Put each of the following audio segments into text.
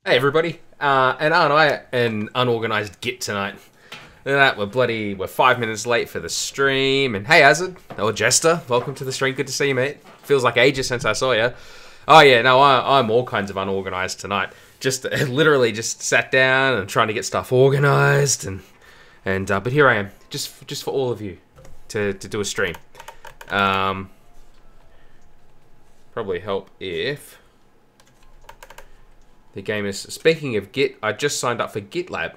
Hey everybody, and aren't I an unorganised git tonight? Look at that, we're 5 minutes late for the stream, and hey Azad, or Jester, welcome to the stream, good to see you mate. Feels like ages since I saw you. Oh yeah, no, I'm all kinds of unorganised tonight. Just literally just sat down and trying to get stuff organised, but here I am, just for all of you, to do a stream. Probably help if... The game is... Speaking of Git, I just signed up for GitLab.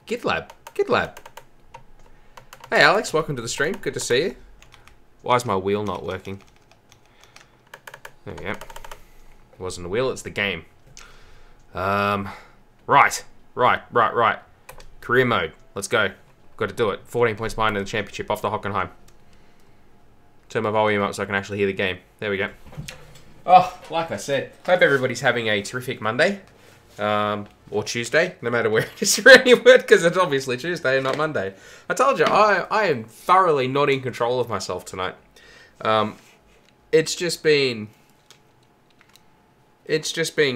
GitLab. Hey Alex, welcome to the stream. Good to see you. Why is my wheel not working? There we go. It wasn't the wheel, it's the game. Right. Career mode. Let's go. Got to do it. 14 points behind in the championship off the Hockenheim. Turn my volume up so I can actually hear the game. There we go. Oh, like I said, hope everybody's having a terrific Monday. Or Tuesday, no matter where it's really word, because it's obviously Tuesday and not Monday. I told you, I am thoroughly not in control of myself tonight. It's just been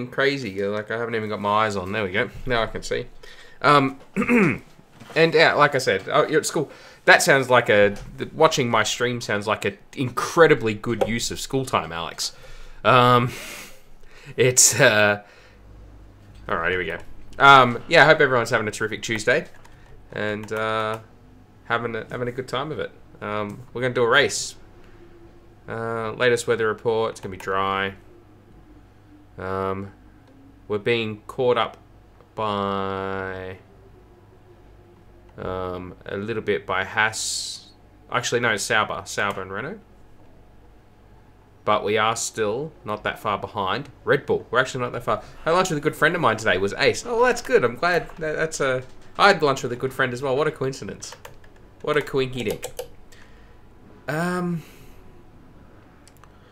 crazy. Like, I haven't even got my eyes on. There we go. Now I can see. And yeah, like I said, you're at school. That sounds like watching my stream sounds like an incredibly good use of school time, Alex. Alright, here we go. Yeah, I hope everyone's having a terrific Tuesday. And, having a good time of it. We're going to do a race. Latest weather report, it's going to be dry. We're being caught up by... a little bit by Haas. Actually, no, Sauber and Renault. But we are still not that far behind Red Bull. We're actually not that far. I had lunch with a good friend of mine today. Was Ace. Oh, that's good. I'm glad. I had lunch with a good friend as well. What a coincidence. What a coinky dink.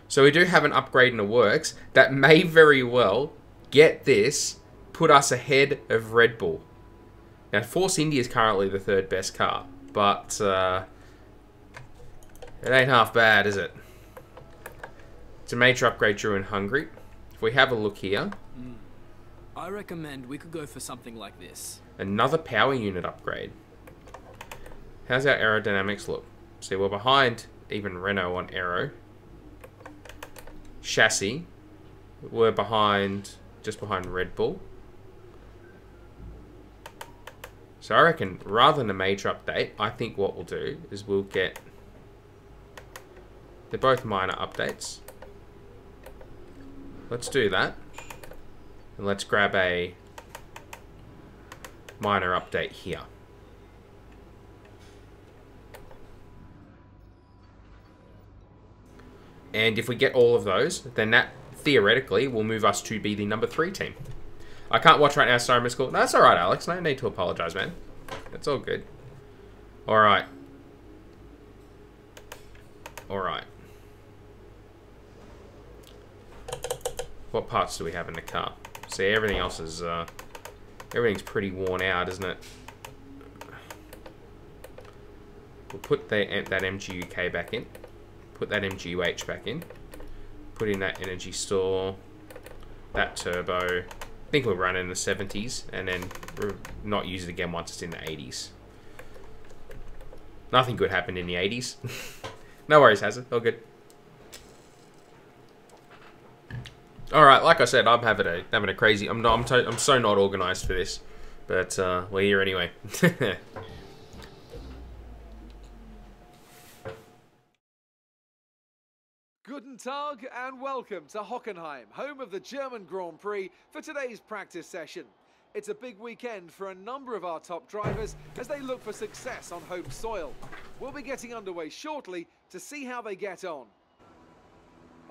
So we do have an upgrade in the works that may very well, get this, put us ahead of Red Bull. Now, Force India is currently the third best car, but it ain't half bad, is it? It's a major upgrade due in Hungary. If we have a look here. I recommend we could go for something like this. Another power unit upgrade. How's our aerodynamics look? See, we're behind even Renault on aero. Chassis. We're just behind Red Bull. So I reckon, rather than a major update, I think what we'll do is we'll get... They're both minor updates. Let's do that. And let's grab a minor update here. And if we get all of those, then that theoretically will move us to be the number 3 team. I can't watch right now, sorry, Miss Cool. No, that's alright, Alex. No need to apologise, man. It's all good. Alright. Alright. What parts do we have in the car? See, everything else is, everything's pretty worn out, isn't it? We'll put that MGUK back in. Put that MGUH back in. Put in that energy store. That turbo. I think we'll run in the 70s, and then not use it again once it's in the 80s. Nothing good happened in the 80s. No worries, has it? All good. All right, like I said, I'm having a crazy. I'm so not organised for this, but we're here anyway. Guten Tag and welcome to Hockenheim, home of the German Grand Prix, for today's practice session. It's a big weekend for a number of our top drivers as they look for success on home soil. We'll be getting underway shortly to see how they get on.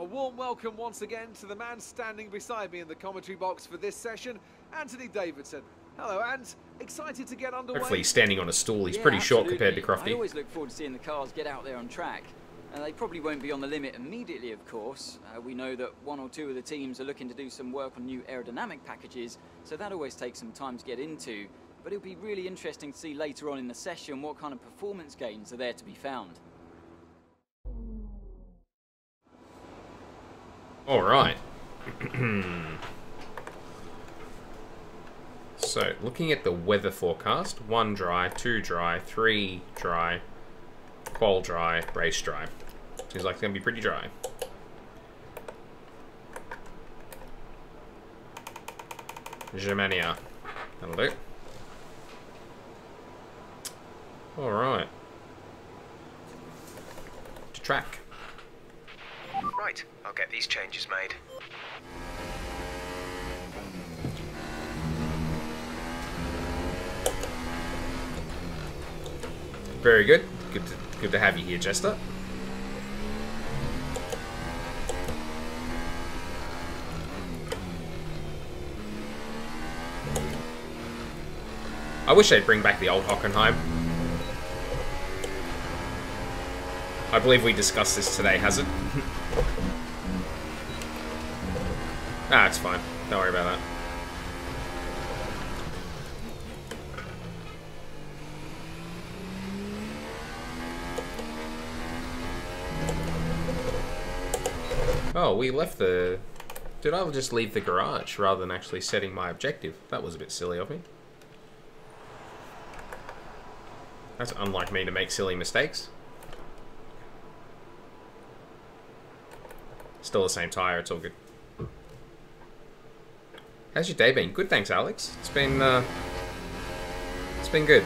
A warm welcome once again to the man standing beside me in the commentary box for this session, Anthony Davidson. Hello, Ant. Excited to get underway? Hopefully he's standing on a stool. He's pretty short compared to Crofty. I always look forward to seeing the cars get out there on track. And they probably won't be on the limit immediately, of course. We know that one or two of the teams are looking to do some work on new aerodynamic packages, so that always takes some time to get into. But it'll be really interesting to see later on in the session what kind of performance gains are there to be found. All right. So, looking at the weather forecast, 1 dry, 2 dry, 3 dry, qual dry, race dry. Seems like it's going to be pretty dry. Germania. That'll do. Alright. To track. Right, I'll get these changes made. Very good. Good to have you here, Jester. I wish they'd bring back the old Hockenheim. I believe we discussed this today, has it? Ah, it's fine. Don't worry about that. Oh, we left the... Did I just leave the garage rather than actually setting my objective? That was a bit silly of me. That's unlike me to make silly mistakes. Still the same tyre, it's all good. How's your day been? Good, thanks, Alex. It's been good.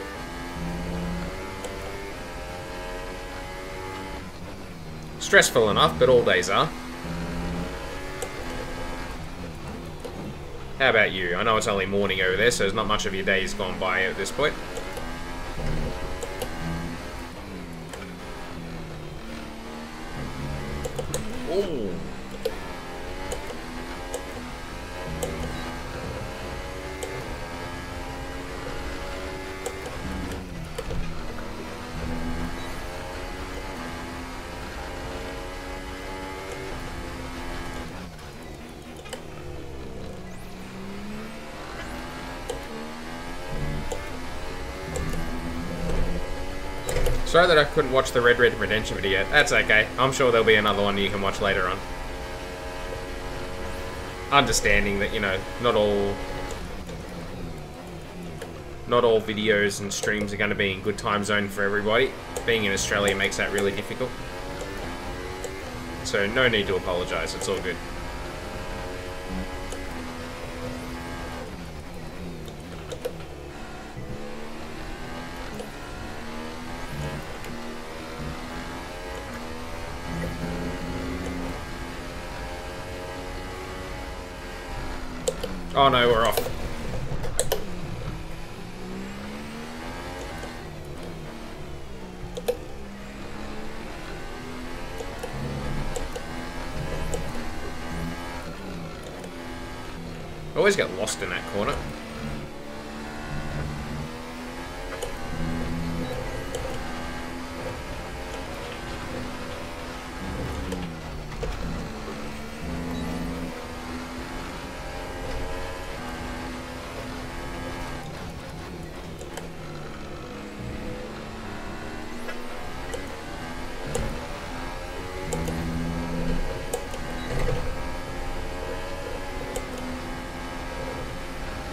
Stressful enough, but all days are. How about you? I know it's only morning over there, so there's not much of your days gone by at this point. Ooh. Sorry that I couldn't watch the Red Red Redemption video. That's okay. I'm sure there'll be another one you can watch later on. Understanding that, you know, not all videos and streams are going to be in good time zone for everybody. Being in Australia makes that really difficult. So no need to apologise. It's all good. Oh no, we're off. I always get lost in that corner.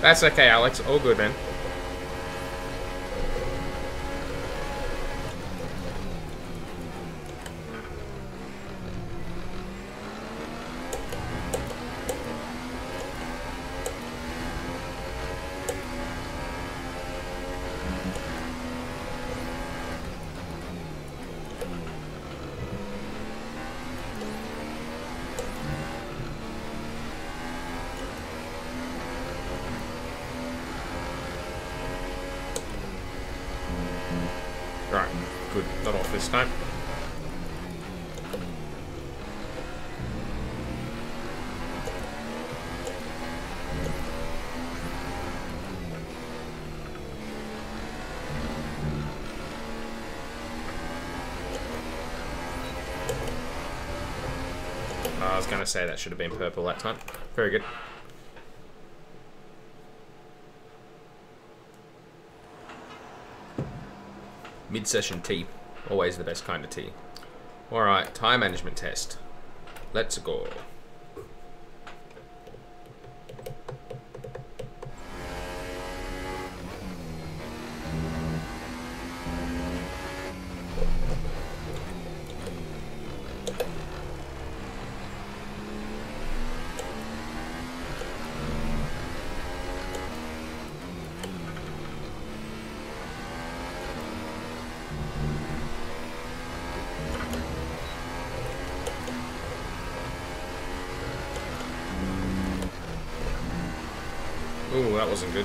That's okay, Alex. All good, man. Right, good. Not off this time. I was going to say that should have been purple that time. Very good. Mid-session tea. Always the best kind of tea. Alright, time management test. Let's go. Ooh, that wasn't good.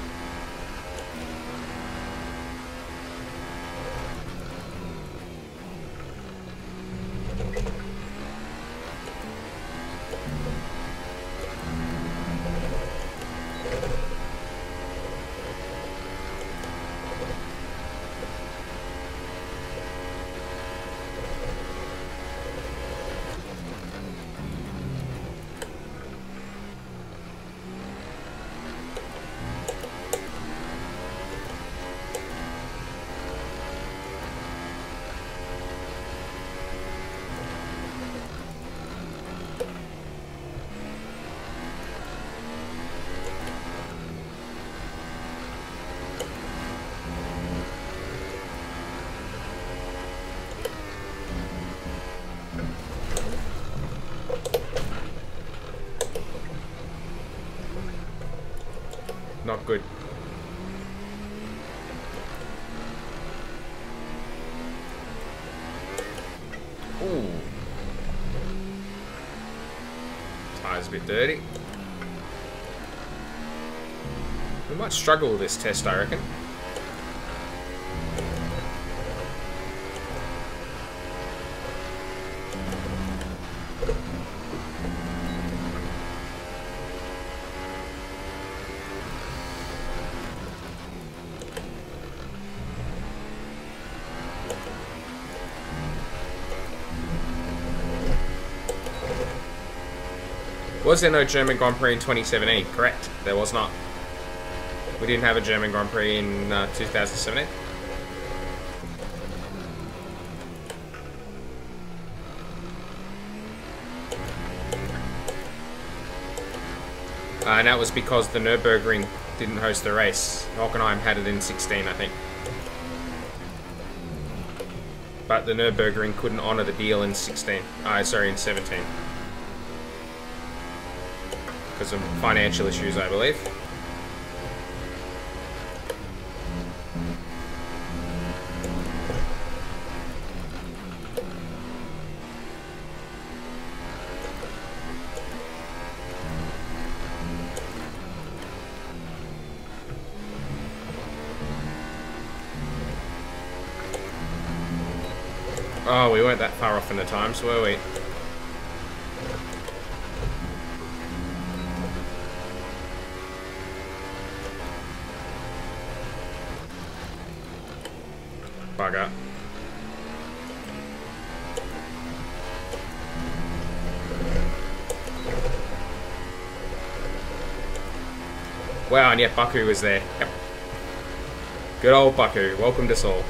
Not good. Ooh. Tire's a bit dirty. We might struggle with this test, I reckon. Was there no German Grand Prix in 2017? Correct, there was not. We didn't have a German Grand Prix in 2017. And that was because the Nürburgring didn't host the race. Hockenheim had it in 16, I think. But the Nürburgring couldn't honour the deal in 16. Sorry, in 17. Because of financial issues, I believe. Oh, we weren't that far off in the times, were we? Bugger. Wow, and yet Baku was there. Yep. Good old Baku. Welcome to Seoul.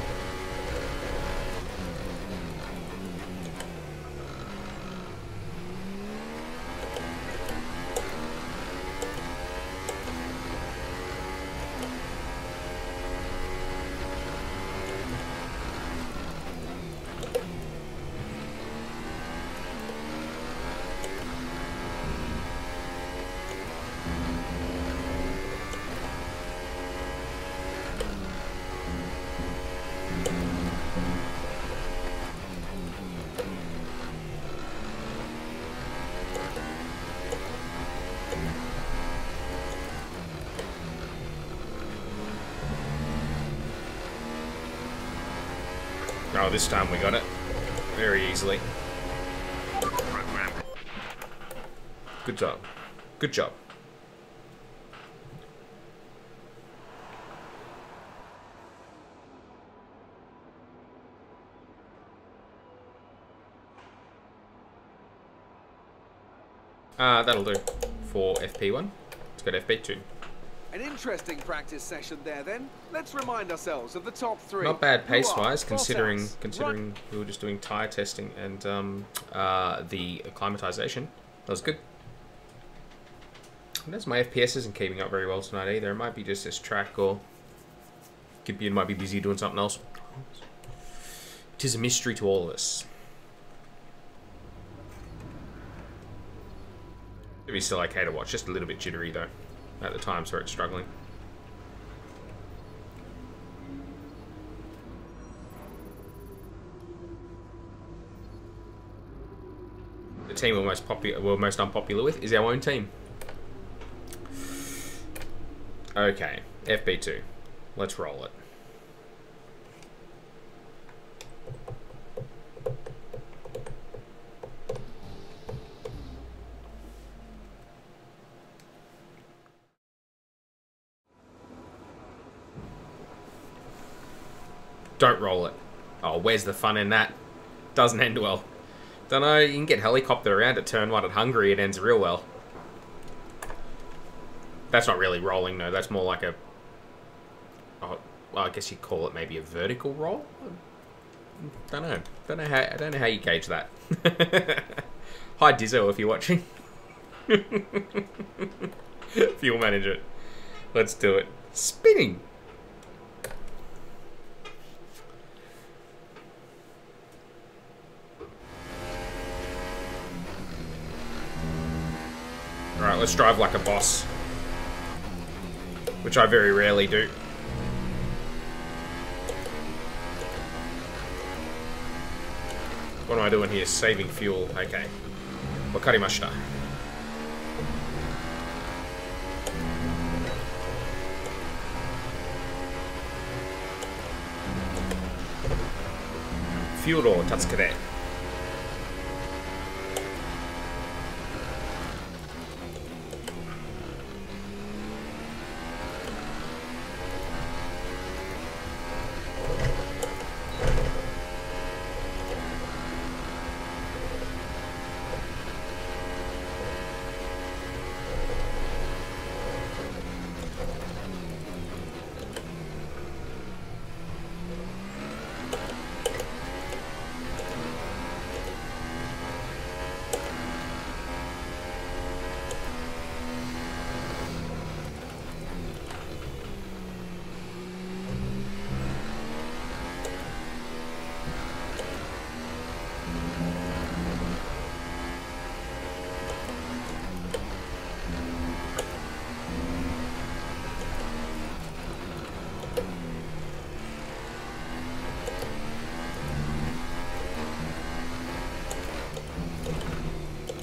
Oh, this time we got it. Very easily. Good job. Good job. That'll do for FP1. Let's go to FP2. An interesting practice session there then. Let's remind ourselves of the top three. Not bad pace-wise, considering right. we were just doing tyre testing and the acclimatization. That was good. And as my FPS isn't keeping up very well tonight either. It might be just this track, or Gideon might be busy doing something else. It is a mystery to all of us. It'll be still okay to watch, just a little bit jittery though at the times where it's struggling. The team we're most unpopular with is our own team. Okay, FB2. Let's roll it. Don't roll it. Oh, where's the fun in that? Doesn't end well. Don't know, you can get helicoptered around at turn 1 at Hungary, it ends real well. That's not really rolling, though. That's more like a... Oh, well, I guess you'd call it maybe a vertical roll? Don't know. I don't know how you gauge that. Hi, Dizzo, if you're watching. Fuel manager. Let's do it. Spinning! Alright, let's drive like a boss. Which I very rarely do. What am I doing here? Saving fuel. Okay. Wakarimashita. Fuel or Tatsukure.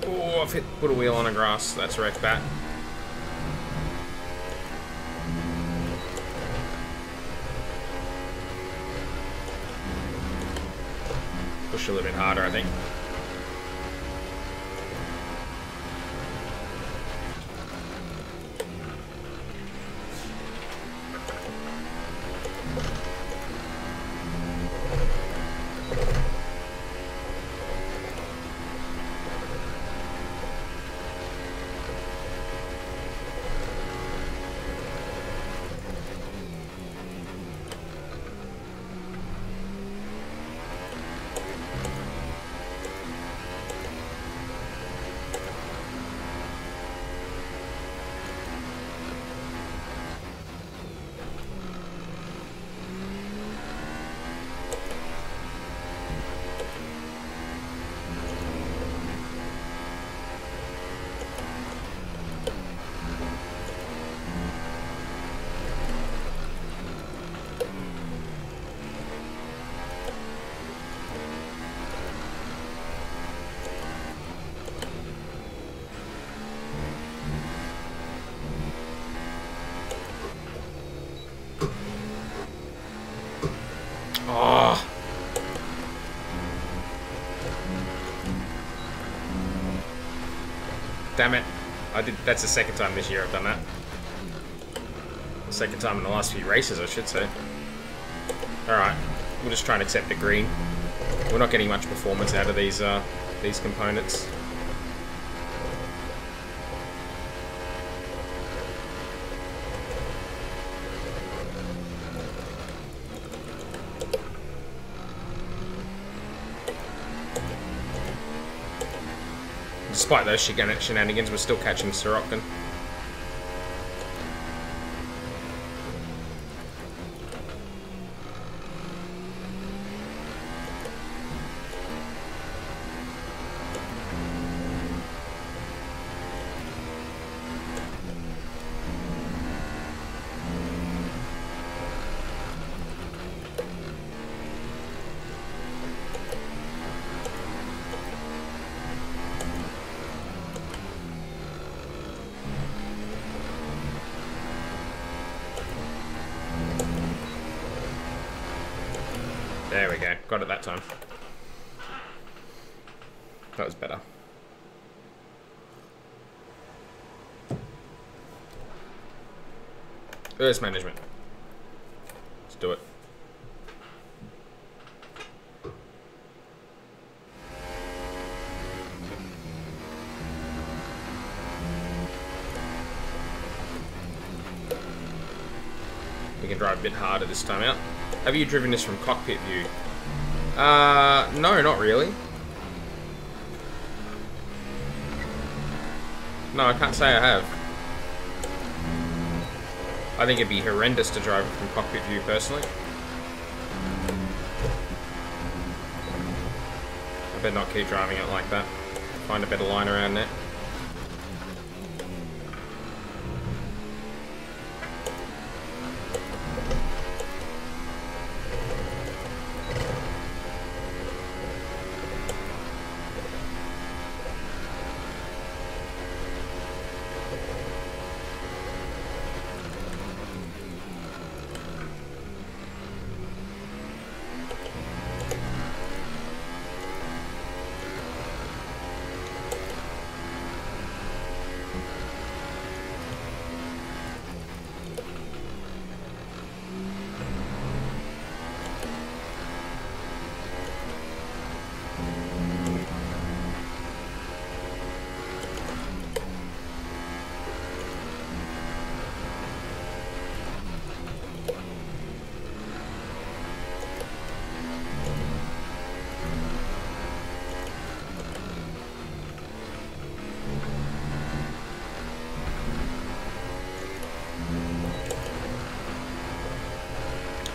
Oh, I've put a wheel on the grass. That's wrecked that. Push a little bit harder, I think. Oh. Damn it. That's the second time this year I've done that. The second time in the last few races, I should say. Alright. We'll just try and accept the green. We're not getting much performance out of these components. Despite those shenanigans, we're still catching Sirotkin. Got it that time. That was better. Earth management. Let's do it. We can drive a bit harder this time out. Have you driven this from cockpit view? No, not really. No, I can't say I have. I think it'd be horrendous to drive it from cockpit view, personally. I better not keep driving it like that. Find a better line around there.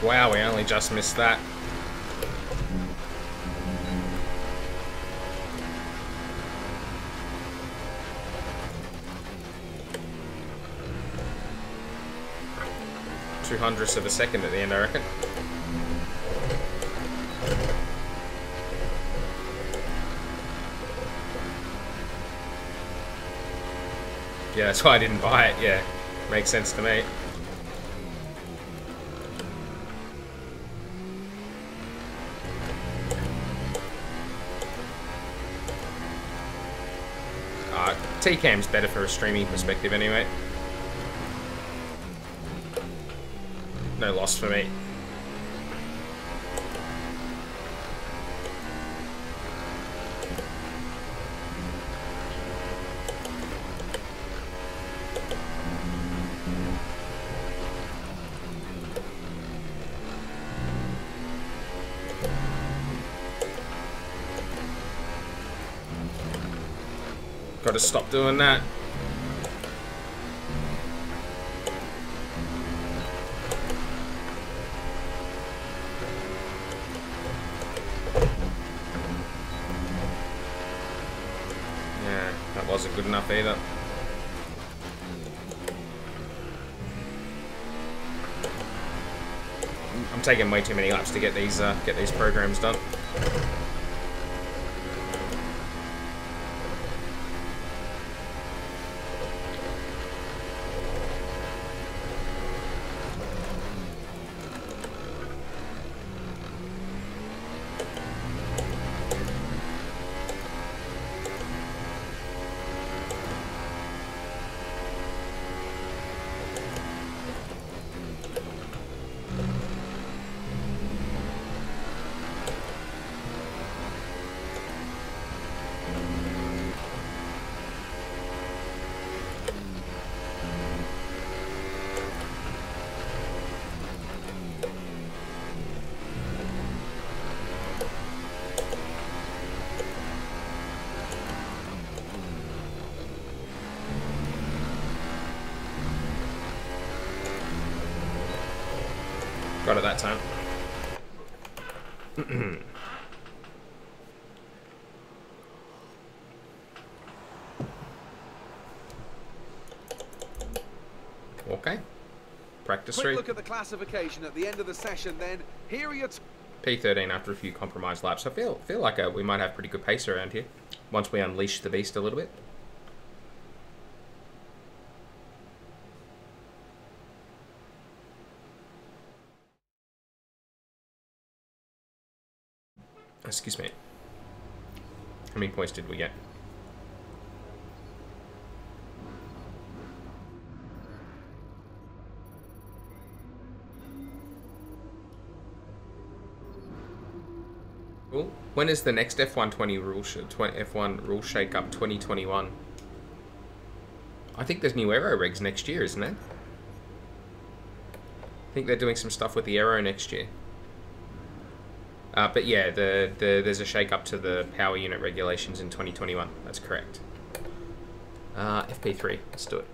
Wow, we only just missed that. Two hundredths of a second at the end, I reckon. Yeah, that's why I didn't buy it. Yeah, makes sense to me. T-Cam's better for a streaming perspective anyway. No loss for me. Got to stop doing that. Yeah, that wasn't good enough either. I'm taking way too many laps to get these programs done. Got it that time. Okay. Practice Quick 3. look at the classification at the end of the session then. Here are your P13 after a few compromised laps. I feel like we might have pretty good pace around here once we unleash the beast a little bit. Excuse me. How many points did we get? Cool. When is the next F120 rule F1 rule shake-up 2021? I think there's new aero regs next year, isn't it? I think they're doing some stuff with the aero next year. But yeah, there's a shake-up to the power unit regulations in 2021. That's correct. FP3, let's do it.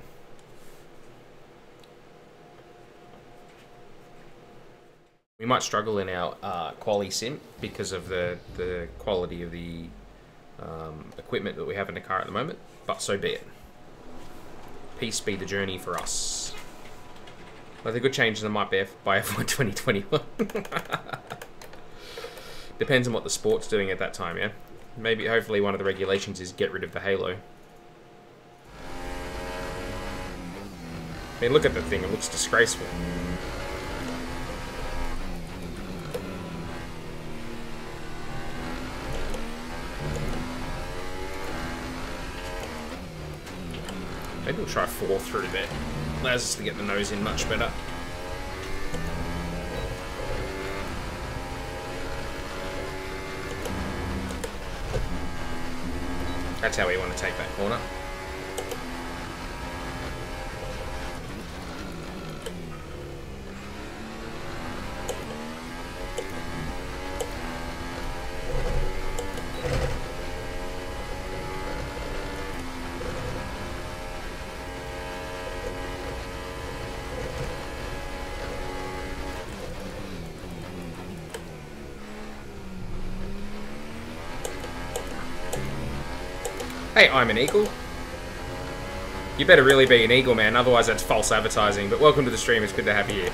We might struggle in our quali sim because of the quality of the equipment that we have in the car at the moment, but so be it. Peace be the journey for us. Well, the good changes that might be by F1 2021. Depends on what the sport's doing at that time, yeah? Maybe, hopefully one of the regulations is get rid of the halo. I mean, look at the thing, it looks disgraceful. Maybe we'll try 4 through there. Allows us to get the nose in much better. That's how we want to take that corner. Hey, I'm an eagle. You better really be an eagle, man, otherwise that's false advertising. But welcome to the stream, it's good to have you here.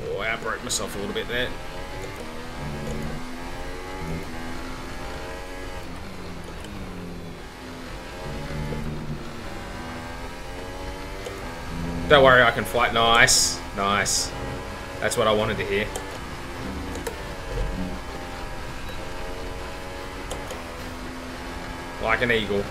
Oh, I outbroke myself a little bit there. Don't worry, I can fly. Nice. Nice. That's what I wanted to hear. Like an eagle.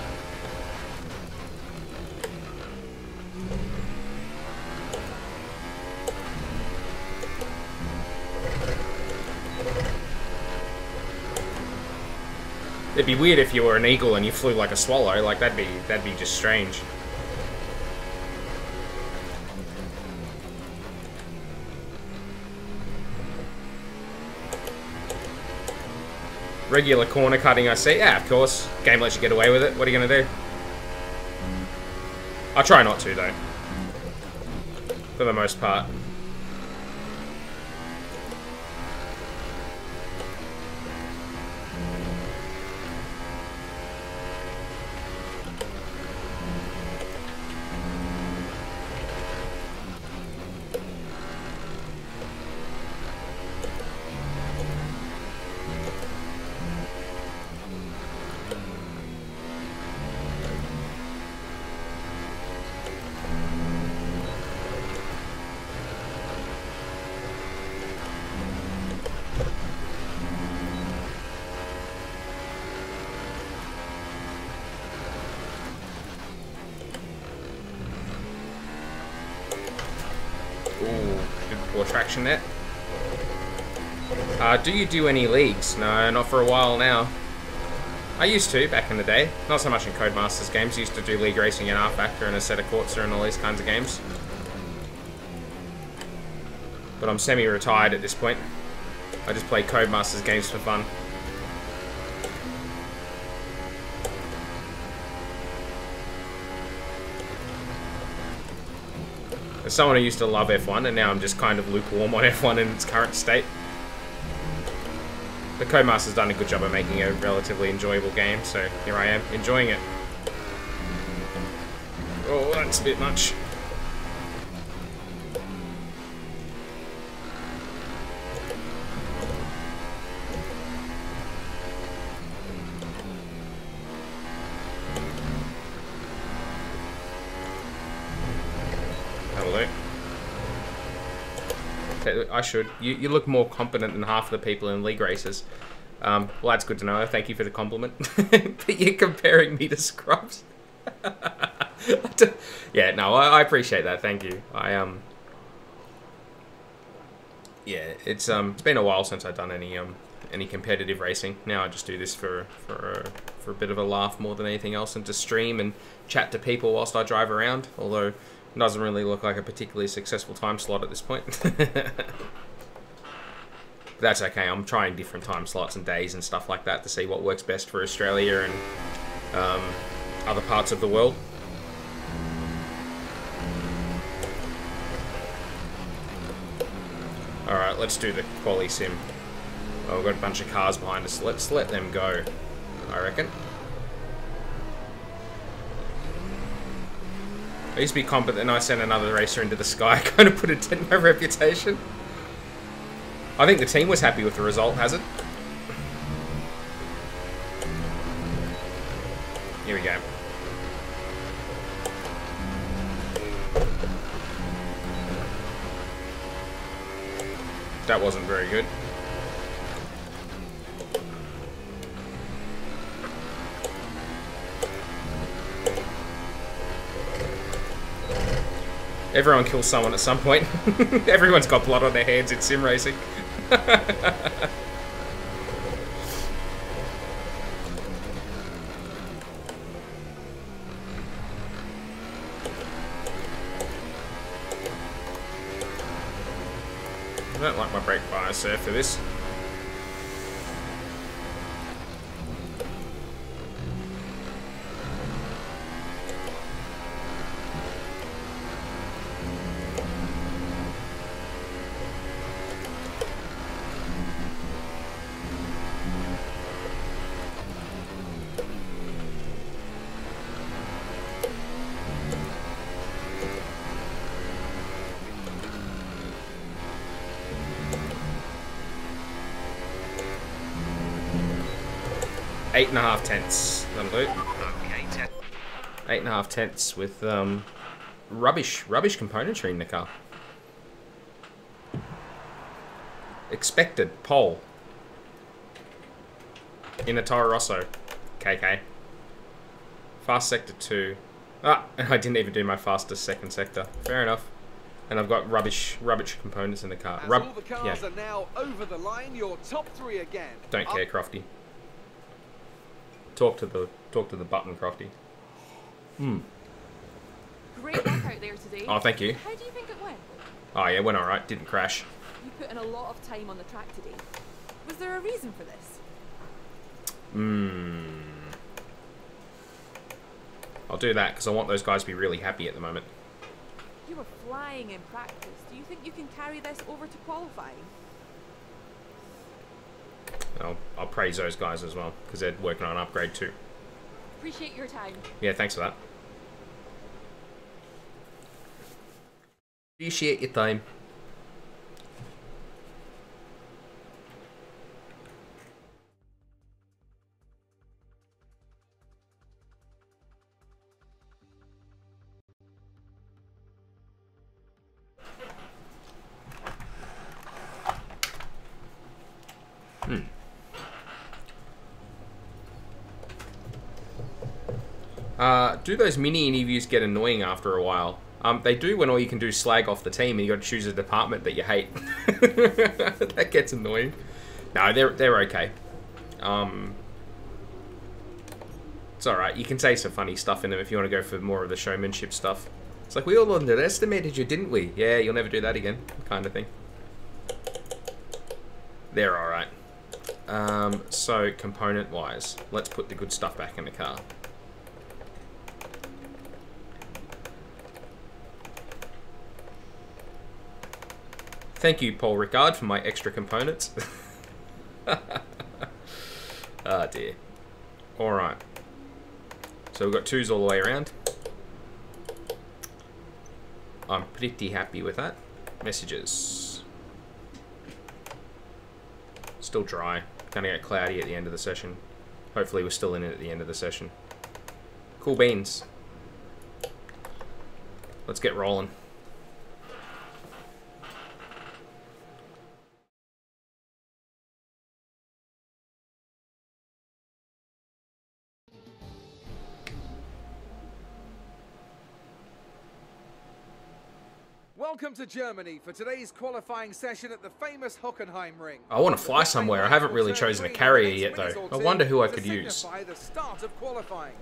It'd be weird if you were an eagle and you flew like a swallow. Like that'd be just strange. Regular corner cutting, I see. Yeah, of course. Game lets you get away with it. What are you going to do? I try not to, though. For the most part. Traction there. Do you do any leagues? No, not for a while now. I used to back in the day. Not so much in Codemasters games. I used to do league racing in R-Factor and a set of Cortza and all these kinds of games. But I'm semi-retired at this point. I just play Codemasters games for fun. As someone who used to love F1, and now I'm just kind of lukewarm on F1 in its current state. The Codemaster's done a good job of making a relatively enjoyable game, so here I am, enjoying it. Oh, that's a bit much. I should. You look more competent than half of the people in league races. Well, that's good to know. Thank you for the compliment. But you're comparing me to scrubs. Yeah, no, I appreciate that. Thank you. Yeah, it's been a while since I've done any competitive racing. Now I just do this for a bit of a laugh more than anything else, and to stream and chat to people whilst I drive around. Although it doesn't really look like a particularly successful time slot at this point. That's okay. I'm trying different time slots and days and stuff like that to see what works best for Australia and other parts of the world. Alright, let's do the quali sim. Oh, we've got a bunch of cars behind us. Let's let them go, I reckon. I used to be competent, and I sent another racer into the sky. Kind of put a dent in my reputation. I think the team was happy with the result, has it? Here we go. That wasn't very good. Everyone kills someone at some point. Everyone's got blood on their hands in sim racing. I don't like my brake bias there for this. Eight and a half tenths. That'll do. Okay, 8.5 tenths with rubbish componentry in the car. Expected pole in a Toro Rosso KK. Fast sector 2. Ah, and I didn't even do my fastest second sector. Fair enough. And I've got rubbish components in the car. As all the cars Yeah. are now over the line, your top three again. Don't care, Crofty. Talk to the button, Crofty. Great work out there today. Oh, thank you. How do you think it went? Oh yeah, went alright. Didn't crash. You put in a lot of time on the track today. Was there a reason for this? I'll do that because I want those guys to be really happy at the moment. You were flying in practice. Do you think you can carry this over to qualifying? I'll praise those guys as well because they're working on an upgrade too. Appreciate your time. Yeah, thanks for that. Appreciate your time. Do those mini interviews get annoying after a while? They do when all you can do is slag off the team and you got to choose a department that you hate. That gets annoying. No, they're okay. It's alright. You can say some funny stuff in them if you want to go for more of the showmanship stuff. It's like, we all underestimated you, didn't we? Yeah, you'll never do that again, kind of thing. They're alright. So, component-wise, let's put the good stuff back in the car. Thank you, Paul Ricard, for my extra components. Ah, dear. Alright. So we've got 2s all the way around. I'm pretty happy with that. Messages. Still dry. Gonna get cloudy at the end of the session. Hopefully we're still in it at the end of the session. Cool beans. Let's get rolling. Welcome to Germany for today's qualifying session at the famous Hockenheim ring. I want to fly somewhere. I haven't really chosen a carrier yet, though. I wonder who I could use. The start of qualifying.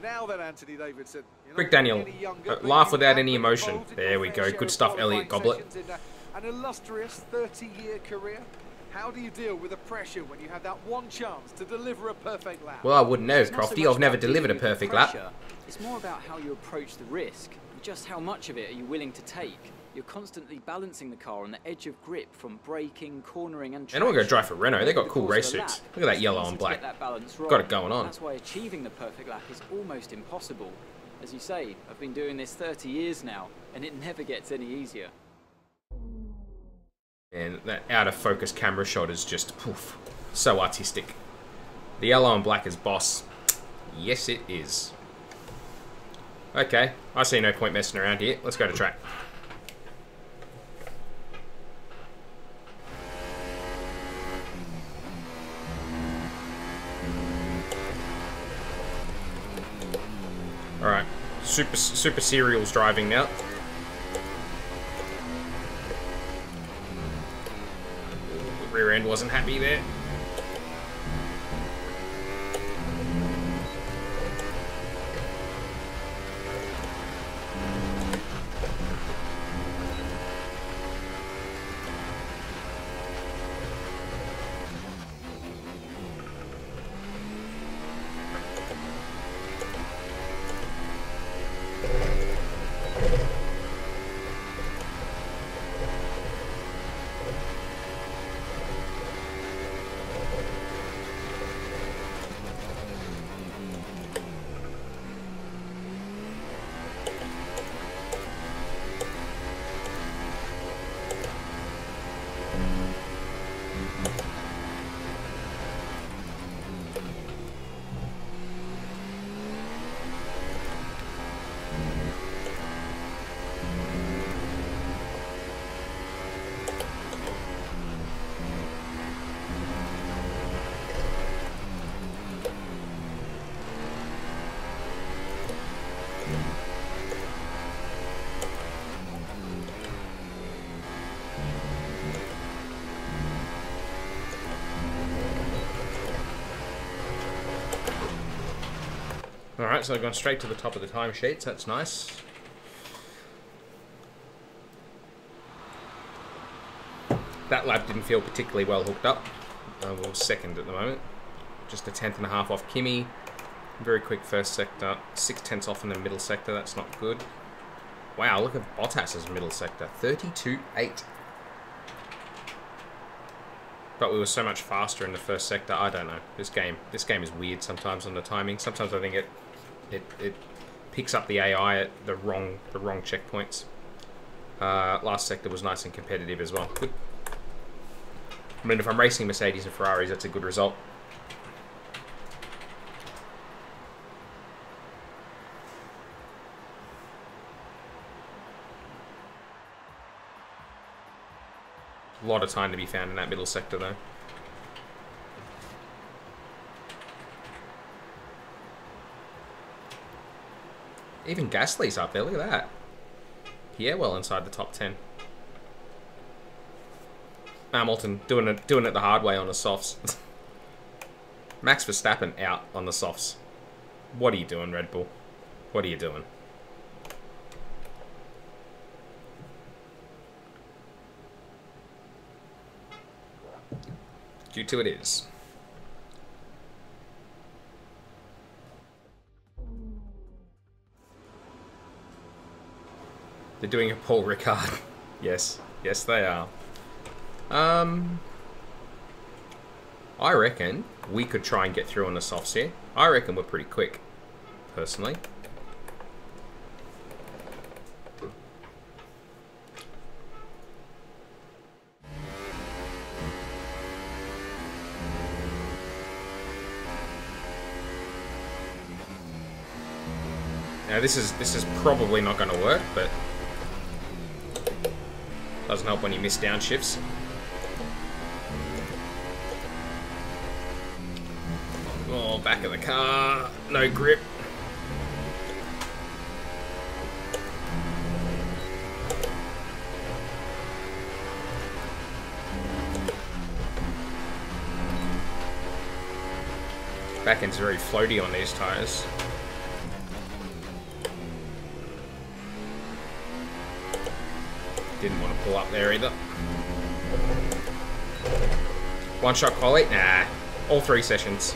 Now then, Anthony Davidson. Quick, Daniel. Laugh without any emotion. There we go. Good stuff, Elliot Goblet. An illustrious 30-year career. How do you deal with the pressure when you have that one chance to deliver a perfect lap? Well, I wouldn't know, Crofty. I've never delivered a perfect lap. It's more about how you approach the risk. Just how much of it are you willing to take? You're constantly balancing the car on the edge of grip from braking, cornering, and traction. And I'm going to go drive for Renault. They've got cool race suits. Look at that yellow and black. Got it going on. That's why achieving the perfect lap is almost impossible. As you say, I've been doing this 30 years now, and it never gets any easier. And that out of focus camera shot is just poof, so artistic. The yellow and black is boss. Yes, it is. Okay, I see no point messing around here. Let's go to track. All right, super serials driving now. Rear end wasn't happy there. Alright, so I've gone straight to the top of the timesheets. That's nice. That lap didn't feel particularly well hooked up. We're second at the moment. Just a 10th and a half off Kimi. Very quick first sector. 6/10 off in the middle sector. That's not good. Wow, look at Bottas's middle sector. 32.8. But we were so much faster in the first sector. I don't know. This game is weird sometimes on the timing. Sometimes I think it picks up the AI at the wrong checkpoints. Last sector was nice and competitive as well. Good. I mean, if I'm racing Mercedes and Ferraris, that's a good result. A lot of time to be found in that middle sector, though. Even Gasly's up there. Look at that. Pierre well inside the top 10. Hamilton doing it the hard way on the softs. Max Verstappen out on the softs. What are you doing, Red Bull? What are you doing? Q2 it is. They're doing a Paul Ricard. Yes. Yes, they are. I reckon we could try and get through on the softs here. I reckon we're pretty quick, personally. Now this is probably not going to work, but doesn't help when you miss downshifts. Oh, back of the car, no grip. Back end's very floaty on these tyres. Didn't want to pull up there either. One shot quali? Nah. All 3 sessions.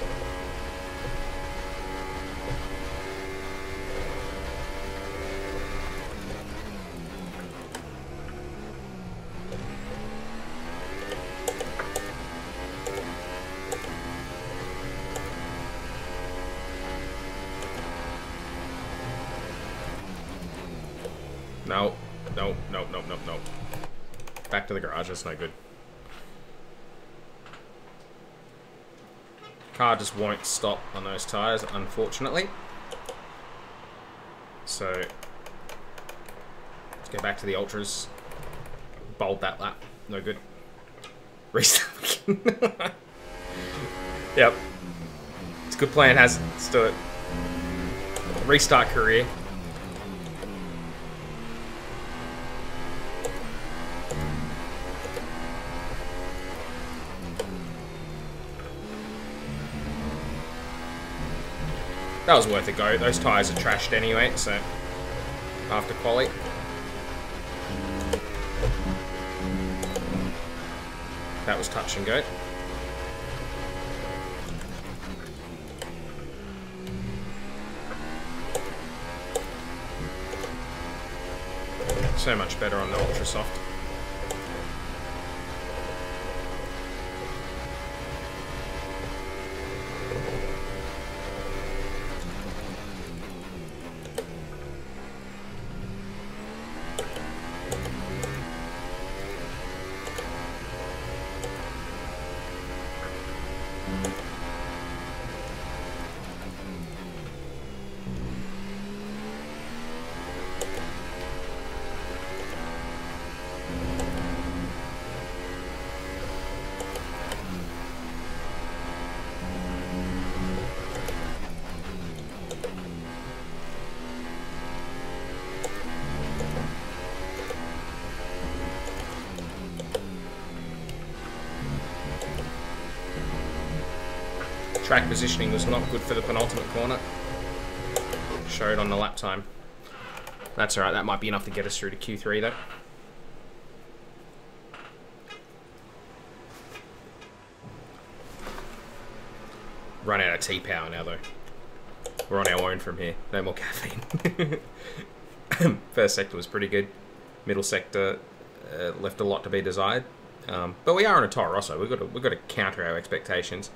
No. No, no, no, no, no. Back to the garage, that's no good. Car just won't stop on those tyres, unfortunately. So, let's go back to the Ultras. Bold that lap. No good. Restart. Yep. It's a good plan, has. Let's do it. Restart career. That was worth a go. Those tyres are trashed anyway, so after quali. That was touch and go. So much better on the Ultra Soft. Track positioning was not good for the penultimate corner. Showed on the lap time. That's alright, that might be enough to get us through to Q3 though. Run out of T-power now though. We're on our own from here. No more caffeine. First sector was pretty good. Middle sector left a lot to be desired. But we are on a Toro Rosso. We've got to counter our expectations.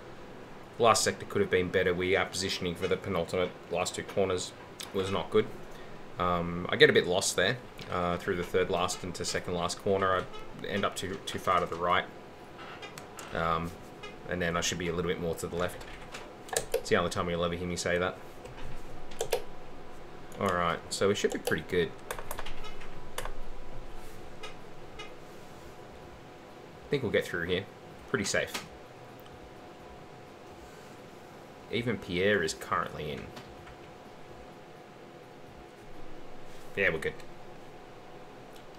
Last sector could have been better. We are positioning for the penultimate. Last 2 corners was not good. I get a bit lost there through the third last into second last corner. I end up too far to the right, and then I should be a little bit more to the left. It's the only time you'll ever hear me say that. All right, so we should be pretty good. I think we'll get through here. Pretty safe. Even Pierre is currently in. Yeah, we're good.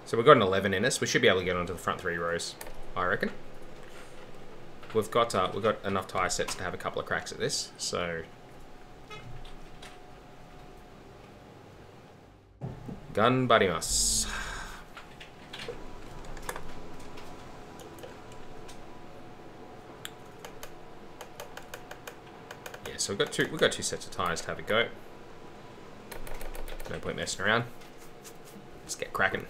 So we've got an 11 in us. We should be able to get onto the front 3 rows, I reckon. We've got enough tyre sets to have a couple of cracks at this. So Ganbarimasu. So we've got two sets of tyres to have a go. No point messing around. Let's get cracking.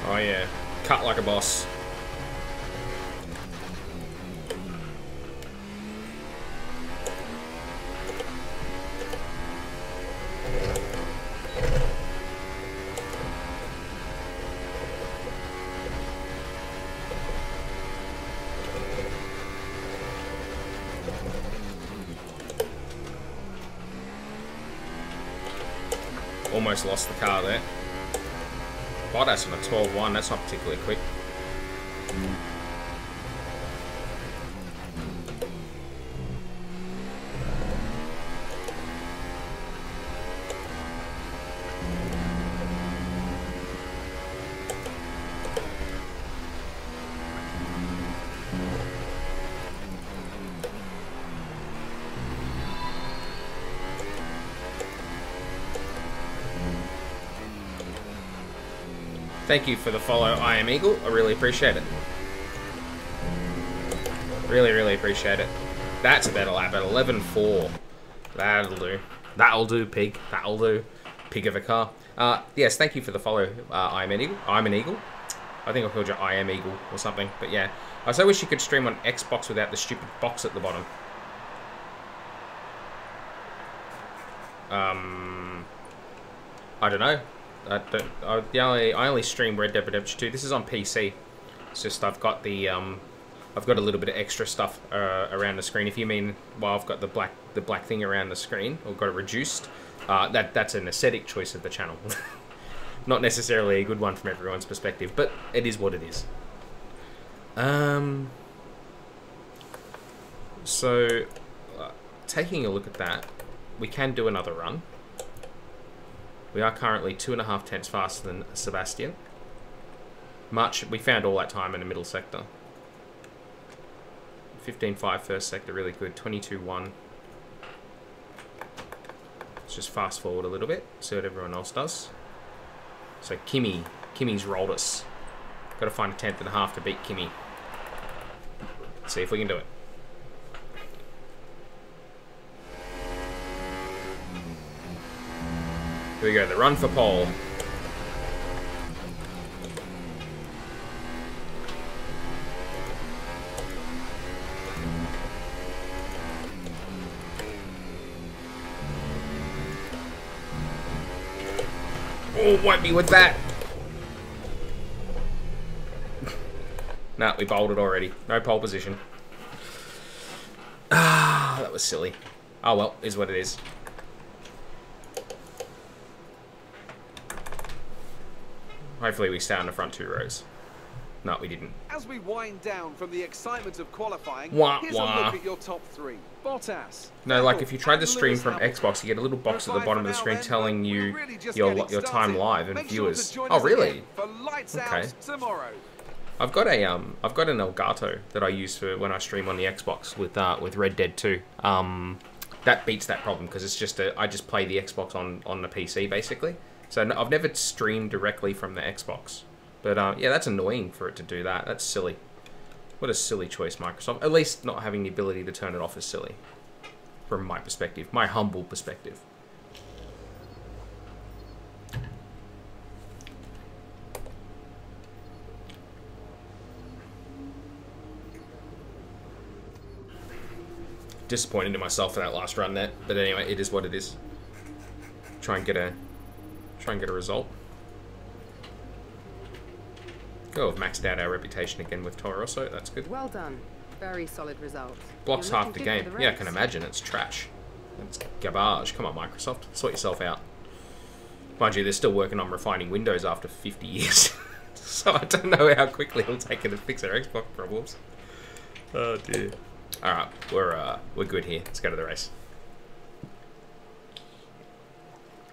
Oh yeah, cut like a boss. almost lost the car there. Bottas on a 12-1, that's not particularly quick. Thank you for the follow, I Am Eagle. I really appreciate it. Really, really appreciate it. That's a better lap at 11.4. That'll do. That'll do, pig. That'll do. Pig of a car. Yes, thank you for the follow, I Am an Eagle. I'm an Eagle. I think I called you I Am Eagle or something. But yeah, I so wish you could stream on Xbox without the stupid box at the bottom. I don't know. I only stream Red Dead Redemption 2. This is on PC. It's just I've got the I've got a little bit of extra stuff around the screen. If you mean, well, I've got the black thing around the screen, or got it reduced. That's an aesthetic choice of the channel. Not necessarily a good one from everyone's perspective, but it is what it is. So taking a look at that, we can do another run. We are currently 2.5 tenths faster than Sebastian. We found all that time in the middle sector. 15.5 first sector, really good. 22.1. Let's just fast forward a little bit, see what everyone else does. So Kimmy's rolled us. Got to find a 10.5 to beat Kimmy. Let's see if we can do it. Here we go, the run for pole. Oh, wipe me with that. Nah, we bowled it already. No pole position. Ah, that was silly. Oh well, is what it is. Hopefully we stay on the front 2 rows. No, we didn't. As we wind down from the excitement of qualifying, Wah, here's wah. a look at your top 3. Bottas. No, like if you tried to stream from Xbox, you get a little box at the bottom of the screen telling you your time live and viewers. Oh, really? Okay. I've got an Elgato that I use for when I stream on the Xbox with Red Dead 2. That beats that problem because it's just I just play the Xbox on the PC basically. So no, I've never streamed directly from the Xbox. But yeah, that's annoying for it to do that. That's silly. What a silly choice, Microsoft. At least not having the ability to turn it off is silly. From my perspective. My humble perspective. Disappointed in myself for that last run there. But anyway, it is what it is. Try and get a result. Oh, we've maxed out our reputation again with Toro Rosso. That's good. Well done. Very solid result. Blocks half the game. Yeah, I can imagine. It's trash. It's garbage. Come on, Microsoft. Sort yourself out. Mind you, they're still working on refining Windows after 50 years. So I don't know how quickly it'll take it to fix our Xbox problems. Oh, dear. Alright, we're good here. Let's go to the race.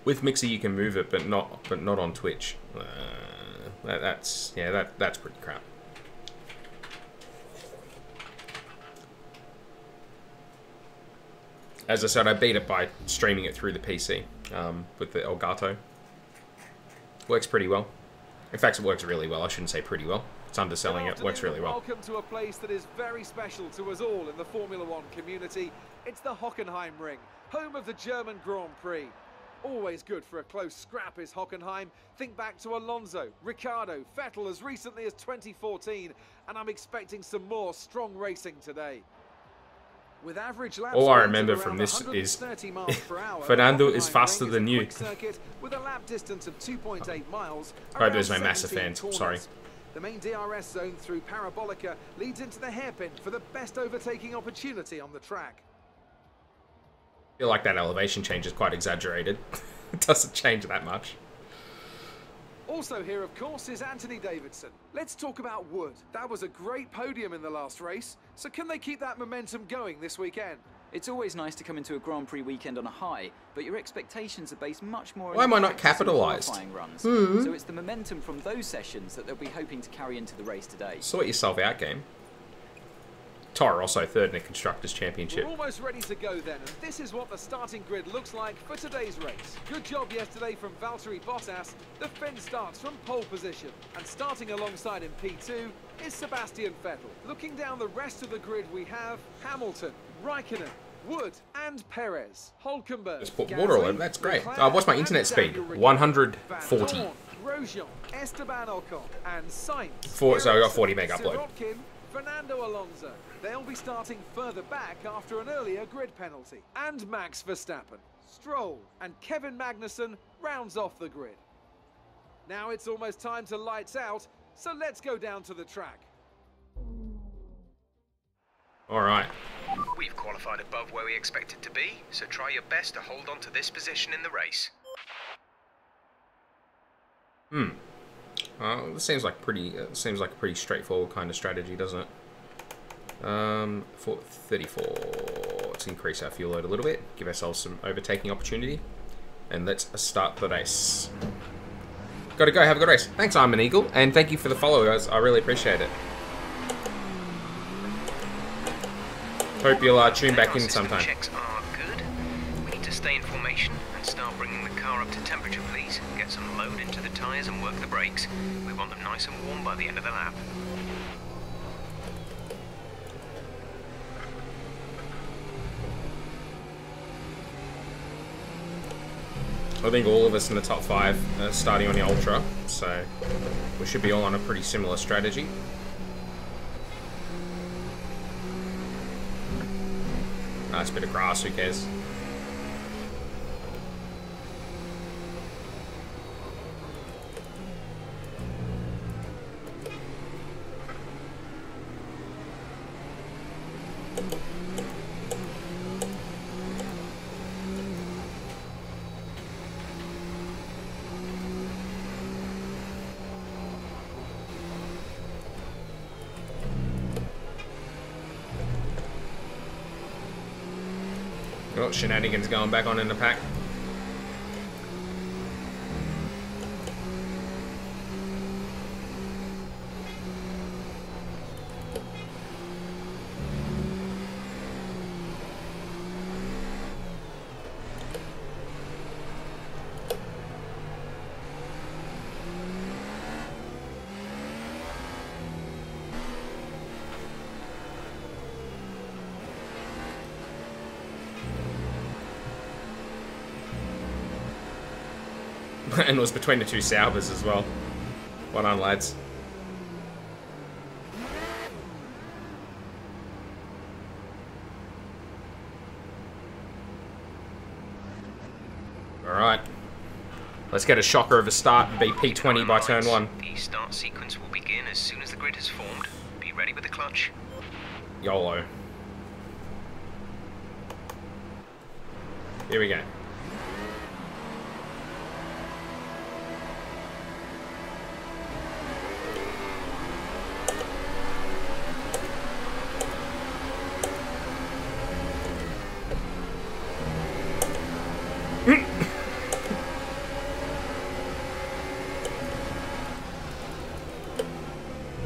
With Mixer you can move it, but not on Twitch. That's pretty crap. As I said, I beat it by streaming it through the PC with the Elgato. Works pretty well. In fact, it works really well. I shouldn't say pretty well. It's underselling it. Works really well. Welcome to a place that is very special to us all in the Formula One community. It's the Hockenheim Ring, home of the German Grand Prix. Always good for a close scrap is Hockenheim. Think back to Alonso, Ricciardo, Vettel as recently as 2014, and I'm expecting some more strong racing today. With average laps all I remember from this is Fernando is faster than you. With a lap distance of 2.8 miles. I hope there's no massive fans. Sorry. The main DRS zone through Parabolica leads into the hairpin for the best overtaking opportunity on the track. I feel like that elevation change is quite exaggerated. It doesn't change that much. Also here, of course, is Anthony Davidson. Let's talk about Wood. That was a great podium in the last race. So can they keep that momentum going this weekend? It's always nice to come into a Grand Prix weekend on a high, but your expectations are based much more on Why am I the not practice and capitalised? qualifying runs. So it's the momentum from those sessions that they'll be hoping to carry into the race today. Sort yourself out, game. Toro also third in the Constructors' Championship. We're almost ready to go then, and this is what the starting grid looks like for today's race. Good job yesterday from Valtteri Bottas. The Finn starts from pole position, and starting alongside in P2 is Sebastian Vettel. Looking down the rest of the grid, we have Hamilton, Raikkonen, Wood and Perez, Hulkenberg, Just put water all over. That's great. What's my internet speed? 140. Grosjean, Esteban Ocon, and Sainz. So I got 40 meg upload. Sirotkin, Fernando Alonso. They'll be starting further back after an earlier grid penalty. And Max Verstappen, Stroll, and Kevin Magnussen rounds off the grid. Now it's almost time to lights out, so let's go down to the track. All right. We've qualified above where we expected to be, so try your best to hold on to this position in the race. This seems like a pretty straightforward kind of strategy, doesn't it? For 34. Let's increase our fuel load a little bit, give ourselves some overtaking opportunity, and let's start the race. Gotta go, have a good race. Thanks, I'm an Eagle, and thank you for the follow, guys. I really appreciate it. Hope you'll tune back in sometime. Checks are good. We need to stay in formation and start bringing the car up to temperature, please. Get some load into the tyres and work the brakes. We want them nice and warm by the end of the lap. I think all of us in the top 5 are starting on the Ultra, so we should be all on a pretty similar strategy. Nice bit of grass, who cares? Oh, shenanigans going back on in the pack. And it was between the two Saubers as well. Well done, lads. Alright. Let's get a shocker of a start and be P20 by turn 1. The start sequence will begin as soon as the grid has formed. Be ready with the clutch. YOLO. Here we go.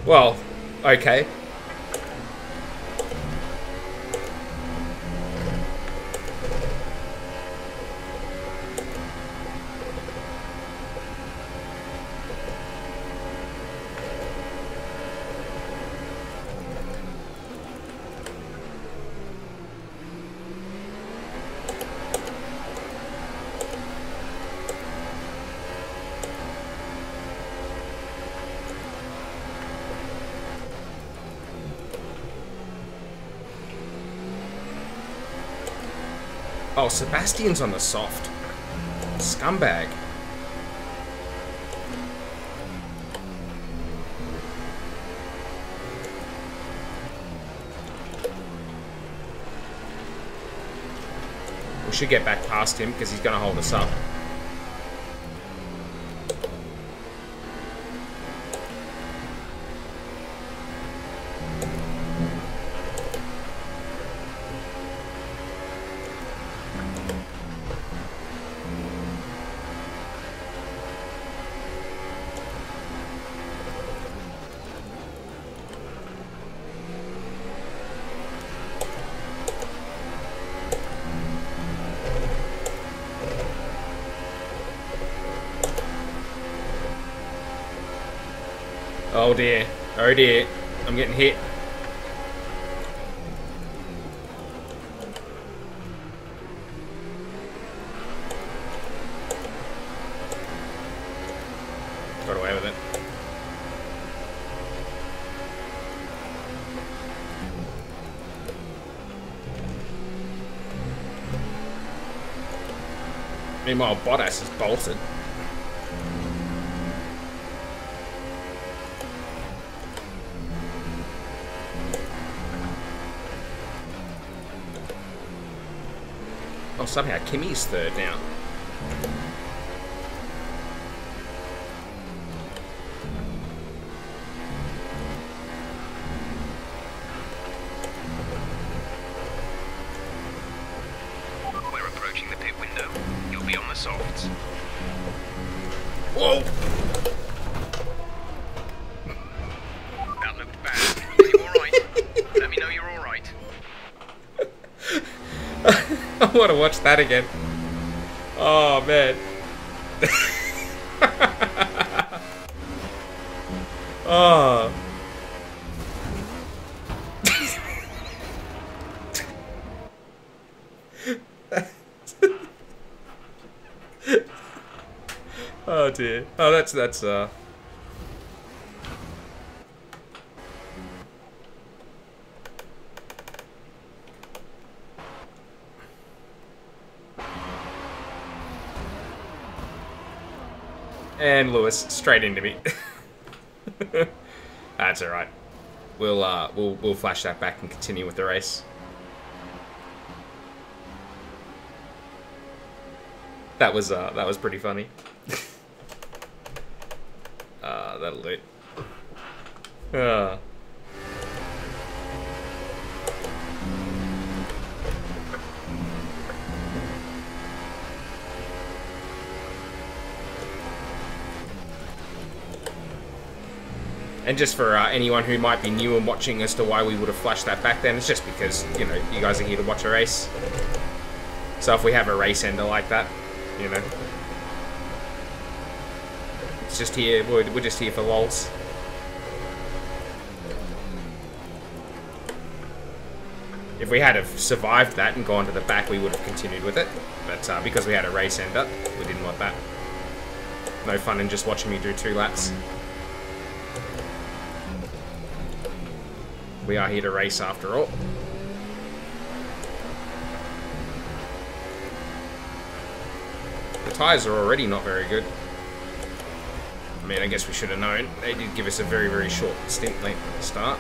Well, okay. Oh, Sebastian's on the soft. Scumbag. We should get back past him because he's going to hold us up. Oh dear. Oh dear. I'm getting hit. Got away with it. Meanwhile, Bottas is bolted. Oh, somehow Kimi's third now. We're approaching the pit window. You'll be on the softs. Whoa! That looked bad. Are you alright? Let me know you're alright. I want to watch that again. Oh, man. Oh. Oh dear. Oh, that's And Lewis straight into me. That's all right. We'll flash that back and continue with the race. That was pretty funny. That'll do. And just for anyone who might be new and watching as to why we would have flashed that back then, it's just because, you know, you guys are here to watch a race. So if we have a race ender like that, you know, it's just here, we're just here for lols. If we had have survived that and gone to the back, we would have continued with it. But because we had a race ender, we didn't want that. No fun in just watching me do 2 laps. We are here to race after all. The tyres are already not very good. I mean, I guess we should have known. They did give us a very, very short stint length at the start.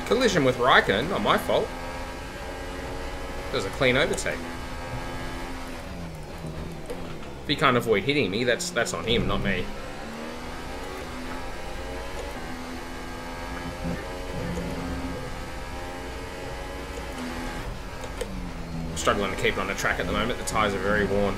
Collision with Raikkonen, not my fault. It was a clean overtake. If he can't avoid hitting me, that's on him, not me. I'm struggling to keep it on the track at the moment. The tyres are very worn.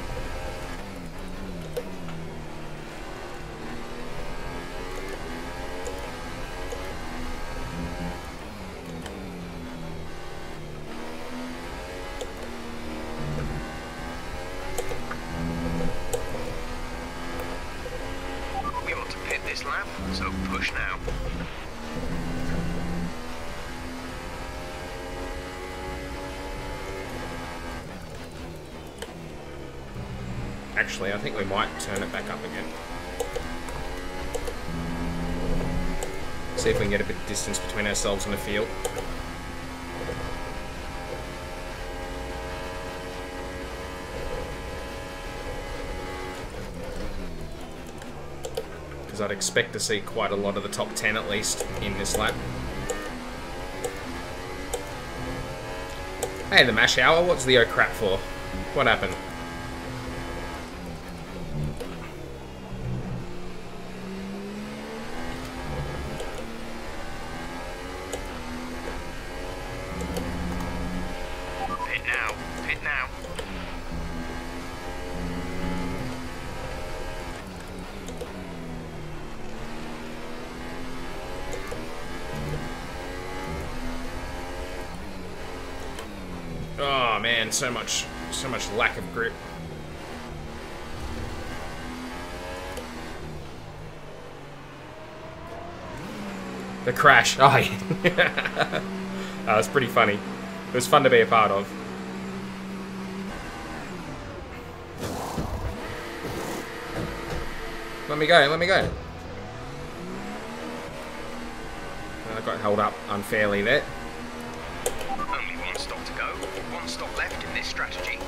So push now. Actually, I think we might turn it back up again. See if we can get a bit of distance between ourselves and the field. because I'd expect to see quite a lot of the top 10 at least in this lap. Hey, the mash hour, what's the oh crap for? What happened? Pit now, pit now. Oh man, so much lack of grip. The crash. Oh yeah. That was pretty funny. It was fun to be a part of. Let me go, let me go. I got held up unfairly there. Only one stop to go. One stop left in this strategy.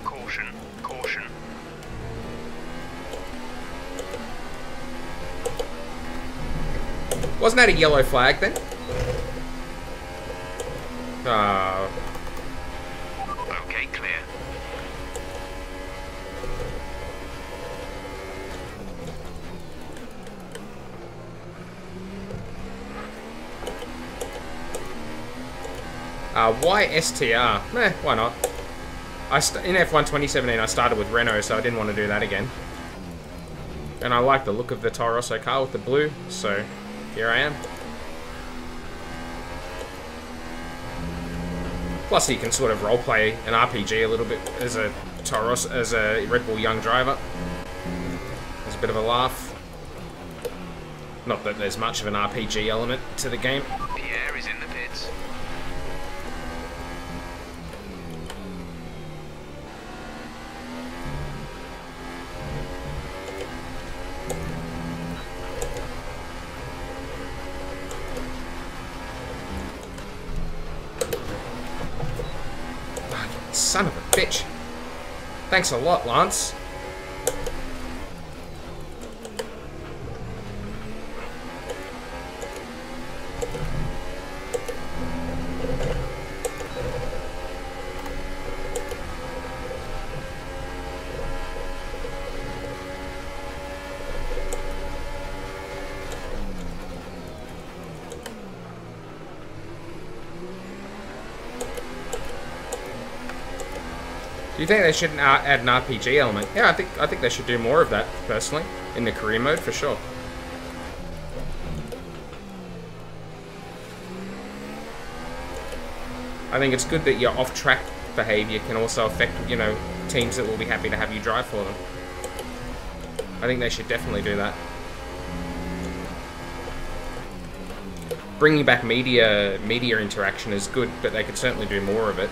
Caution, caution. Wasn't that a yellow flag then? Okay, clear. Why STR? Meh, why not? In F1 2017 I started with Renault, so I didn't want to do that again. And I like the look of the Toro Rosso car with the blue, so here I am. Plus you can sort of roleplay an RPG a little bit as a Toro Rosso, as a Red Bull young driver. There's a bit of a laugh. Not that there's much of an RPG element to the game. Pierre is in the pits. Son of a bitch. Thanks a lot, Lance. Do you think they should add an RPG element? Yeah, I think they should do more of that, personally, in the career mode, for sure. I think it's good that your off-track behavior can also affect, you know, teams that will be happy to have you drive for them. I think they should definitely do that. Bringing back media interaction is good, but they could certainly do more of it,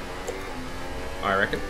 I reckon.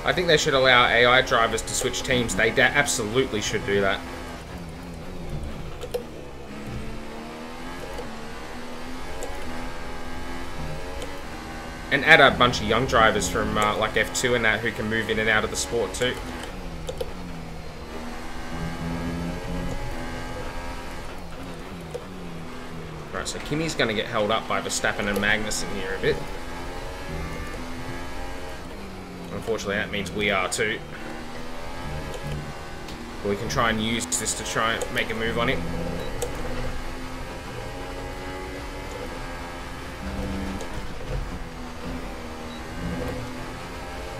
I think they should allow AI drivers to switch teams. They absolutely should do that. And add a bunch of young drivers from like F2 and that who can move in and out of the sport too. Right, so Kimi's going to get held up by Verstappen and Magnussen here a bit. Unfortunately, that means we are too. But we can try and use this to try and make a move on it.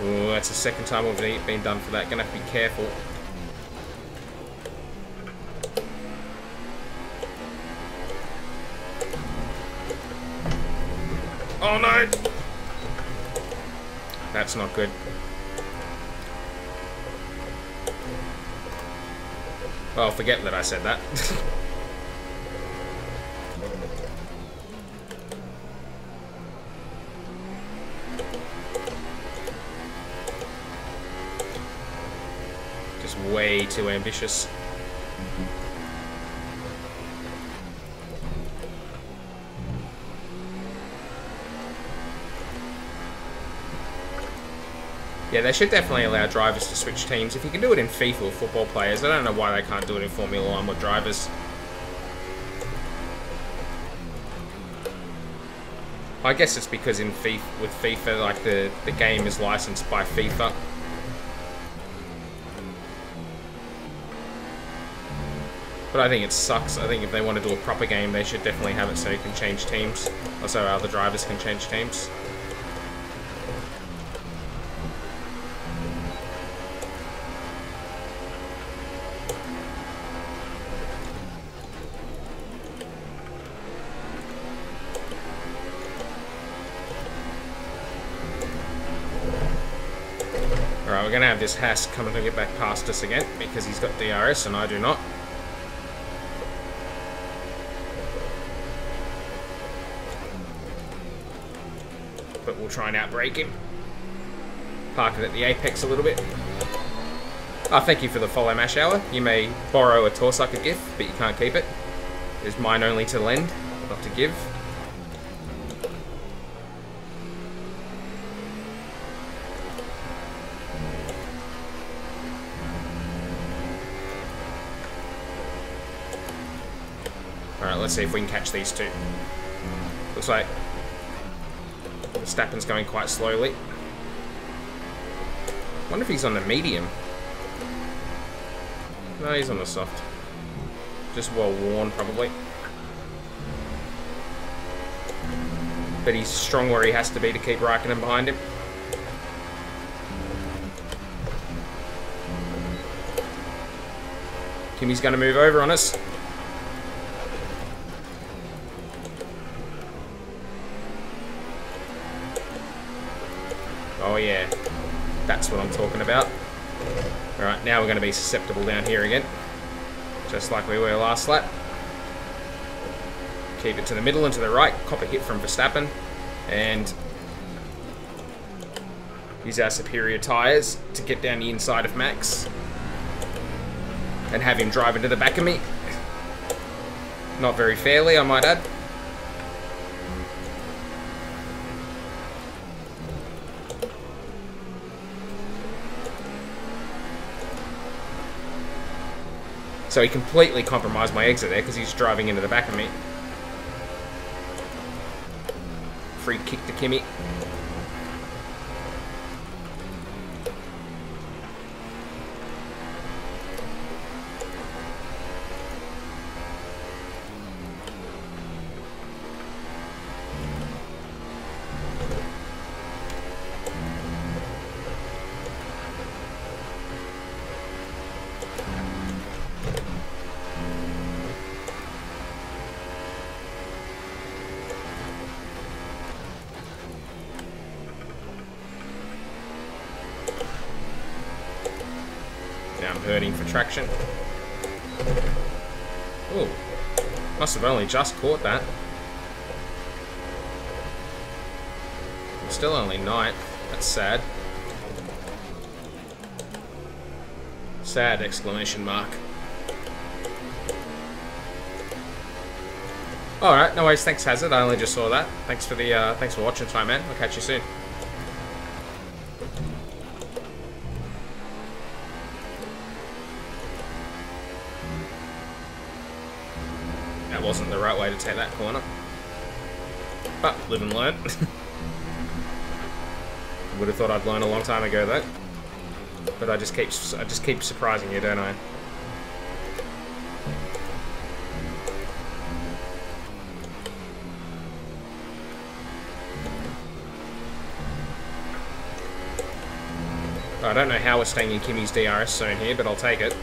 Ooh, that's the second time we've been done for that. Gonna have to be careful. Oh no! That's not good. Well, forget that I said that. Just way too ambitious. Yeah, they should definitely allow drivers to switch teams. If you can do it in FIFA with football players, I don't know why they can't do it in Formula 1 with drivers. I guess it's because in FIFA, like the game is licensed by FIFA. But I think it sucks. I think if they want to do a proper game, they should definitely have it so you can change teams. Also, other drivers can change teams. Alright, we're going to have this Haas coming to get back past us again because he's got DRS and I do not. But we'll try and outbrake him. Park it at the apex a little bit. Oh, thank you for the follow, Mash Hour. You may borrow a Torsucker GIF, but you can't keep it. It is mine only to lend, not to give. Alright, let's see if we can catch these two. Looks like Verstappen's going quite slowly. Wonder if he's on the medium. No, he's on the soft. Just well worn, probably. But he's strong where he has to be to keep Raikkonen behind him. Kimi's going to move over on us. Oh yeah, that's what I'm talking about. Alright, now we're going to be susceptible down here again. Just like we were last lap. Keep it to the middle and to the right. Cop a hit from Verstappen. And use our superior tyres to get down the inside of Max. And have him drive into the back of me. Not very fairly, I might add. So he completely compromised my exit there because he's driving into the back of me. Free kick to Kimi. I'm hurting for traction. Ooh, must have only just caught that. I'm still only 9th. That's sad. Sad exclamation mark. Alright, no worries, thanks Hazard. I only just saw that. Thanks for the thanks for watching tonight, man. I'll catch you soon. That wasn't the right way to take that corner. But live and learn. Would have thought I'd learn a long time ago though. But I just keep surprising you, don't I? I don't know how we're staying in Kimmy's DRS zone here, but I'll take it.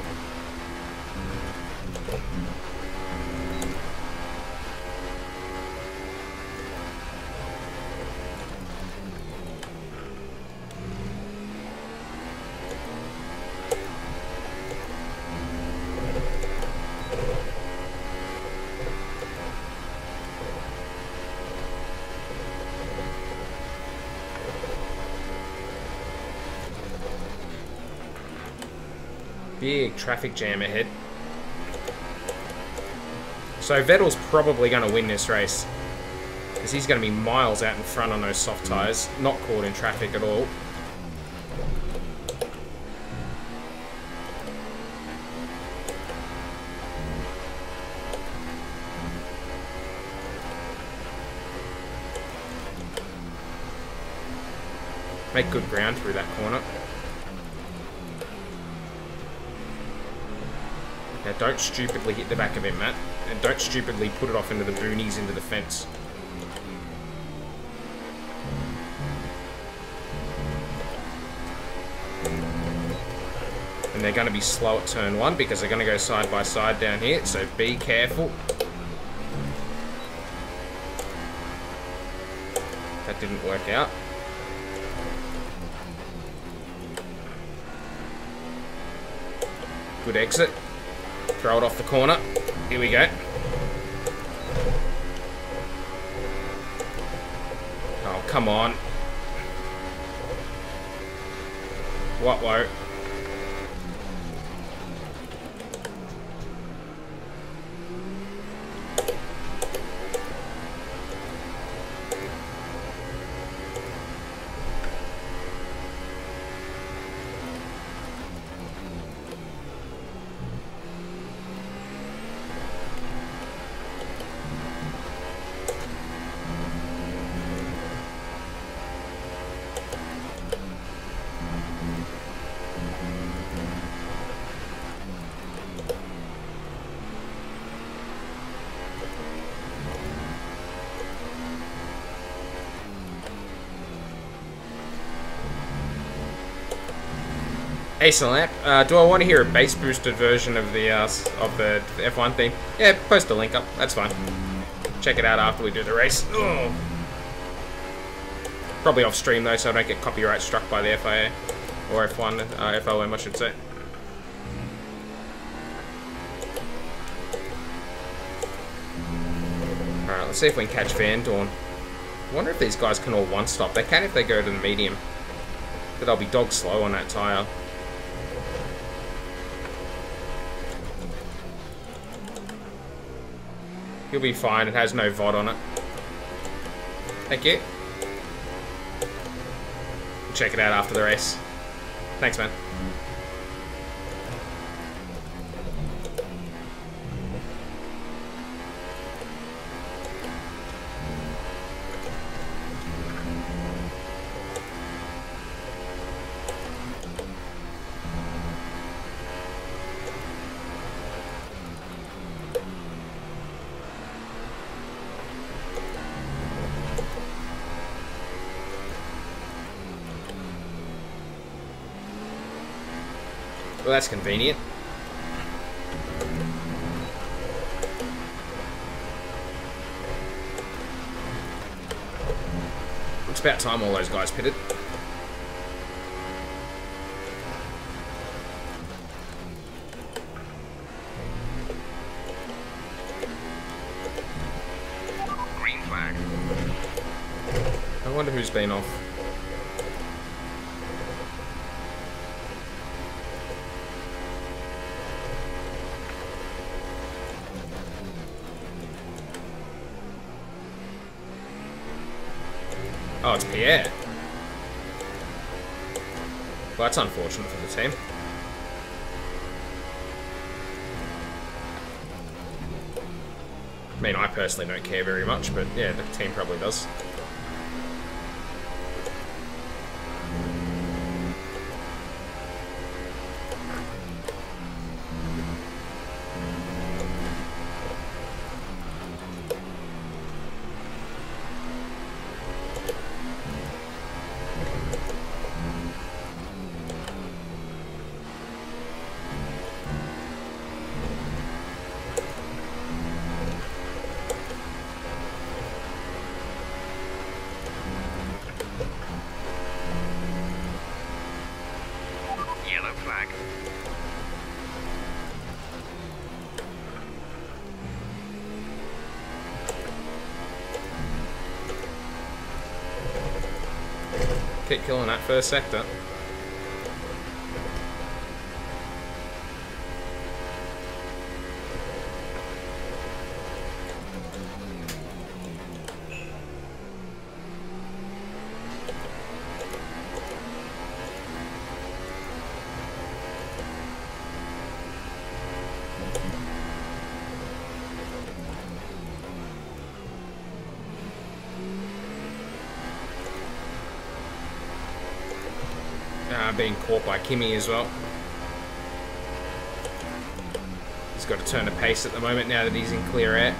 Big traffic jam ahead. So Vettel's probably going to win this race, because he's going to be miles out in front on those soft tyres, not caught in traffic at all. Make good ground through that corner. Now don't stupidly hit the back of him, Matt. And don't stupidly put it off into the boonies, into the fence. And they're going to be slow at turn 1 because they're going to go side by side down here, so be careful. That didn't work out. Good exit. Throw it off the corner. Here we go. Oh, come on. What-wo? Hey Salamp, do I want to hear a bass boosted version of the F1 theme? Yeah, post a link up. That's fine. Check it out after we do the race. Ugh. Probably off stream though, so I don't get copyright struck by the FIA or F1, FOM, I should say. All right, let's see if we can catch Van Dorn. I wonder if these guys can all one stop. They can if they go to the medium, but they'll be dog slow on that tyre. You'll be fine, it has no VOD on it. Thank you. We'll check it out after the race. Thanks, man. Well, that's convenient. It's about time all those guys pitted. Green flag. I wonder who's been off. Oh, it's Pierre. Well, that's unfortunate for the team. I mean, I personally don't care very much, but yeah, the team probably does. flag. Keep killing that first sector. Being caught by Kimi as well. He's got to turn the pace at the moment now that he's in clear air.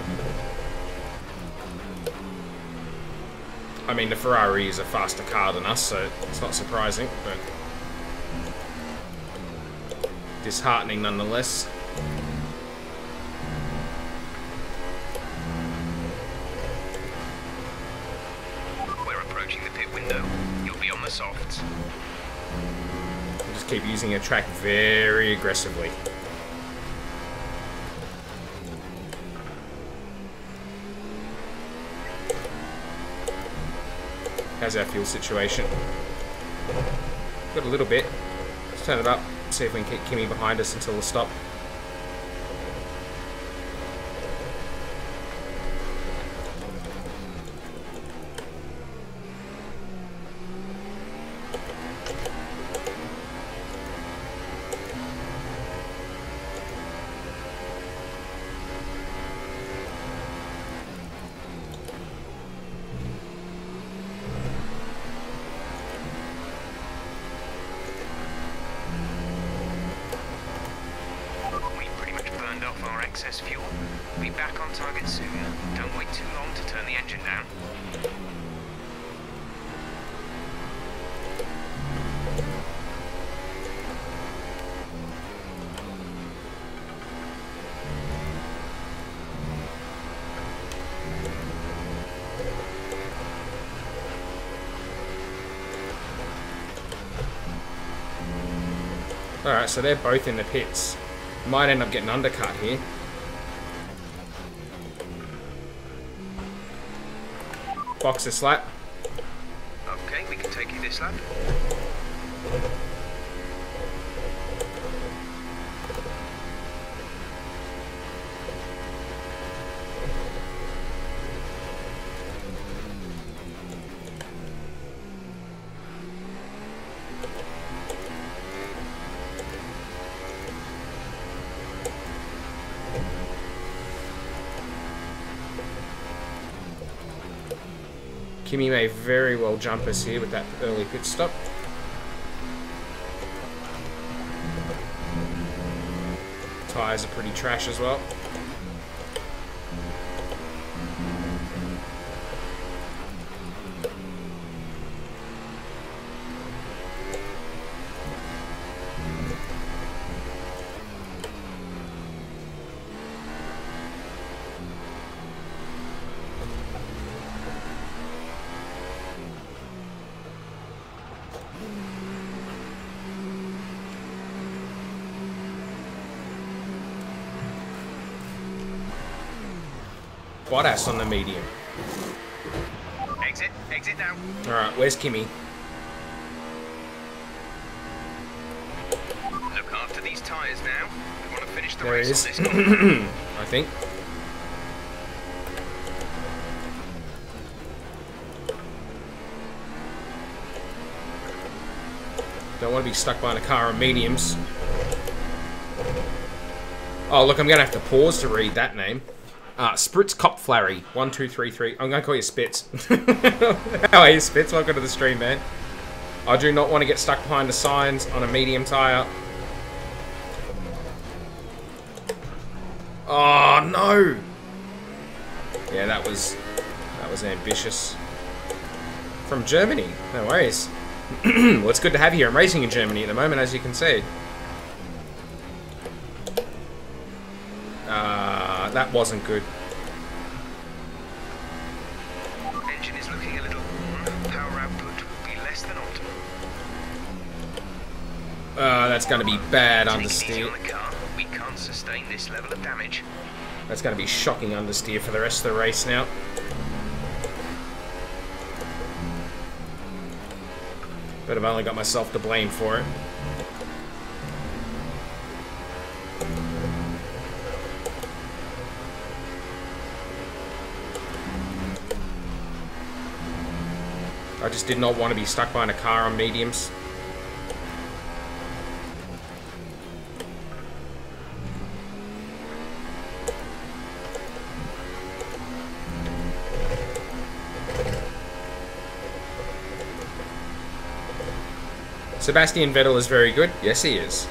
I mean, the Ferrari is a faster car than us, so it's not surprising, but disheartening nonetheless. We're approaching the pit window. You'll be on the softs. Just keep using a track very aggressively. How's our fuel situation? Got a little bit. Let's turn it up. See if we can keep Kimi behind us until the stop. Excess fuel. Be back on target soon. Don't wait too long to turn the engine down. Alright, so they're both in the pits. Might end up getting undercut here. Box this lap. Okay, we can take you this lap. Kimi may very well jump us here with that early pit stop. Tyres are pretty trash as well. Bottas on the medium. Exit now. Alright, where's Kimi? Look after these tyres now. We want to finish the There race he is. on this. I think. Don't want to be stuck behind a car on mediums. Oh, look, I'm going to have to pause to read that name. Spritz Kopflarry, 1233. I'm going to call you Spitz. How are you, Spitz? Welcome to the stream, man. I do not want to get stuck behind the signs on a medium tyre. Oh, no! Yeah, that was ambitious. From Germany. No worries. Well, it's good to have you. I'm racing in Germany at the moment, as you can see. That wasn't good. Engine is looking a little worn. Power output will be less than optimal. That's going to be bad Take it easy understeer. on the car. We can't sustain this level of damage. That's going to be shocking understeer for the rest of the race now. But I've only got myself to blame for it. I just did not want to be stuck behind a car on mediums. Sebastian Vettel is very good. Yes, he is.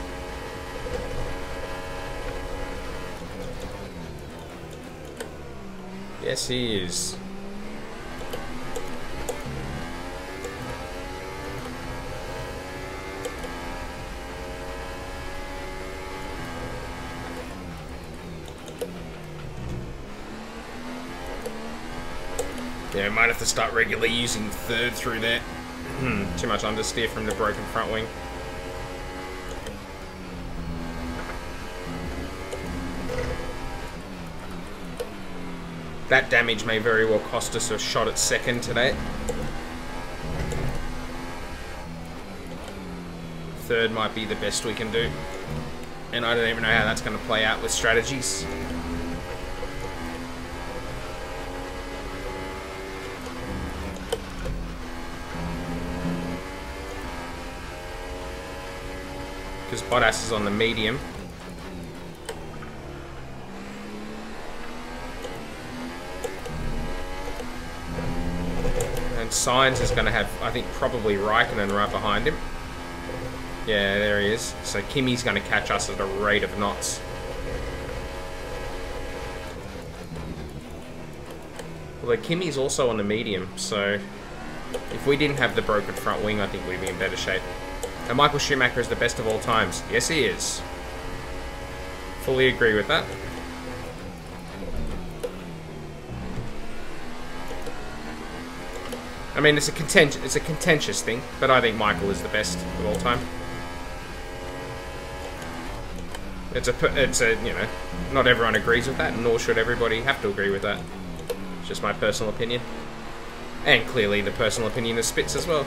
Yes, he is. Yeah, might have to start regularly using third through there. Too much understeer from the broken front wing. That damage may very well cost us a shot at second today. Third might be the best we can do. And I don't even know how that's going to play out with strategies. Because Bottas is on the medium. And Sainz is going to have, I think, probably Raikkonen right behind him. Yeah, there he is. So Kimi's going to catch us at a rate of knots. Although Kimi's also on the medium, so if we didn't have the broken front wing, I think we'd be in better shape. And Michael Schumacher is the best of all times. Yes, he is. Fully agree with that. I mean, it's a contentious thing, but I think Michael is the best of all time. It's a you know, not everyone agrees with that, nor should everybody have to agree with that. It's just my personal opinion, and clearly the personal opinion of Spitz as well.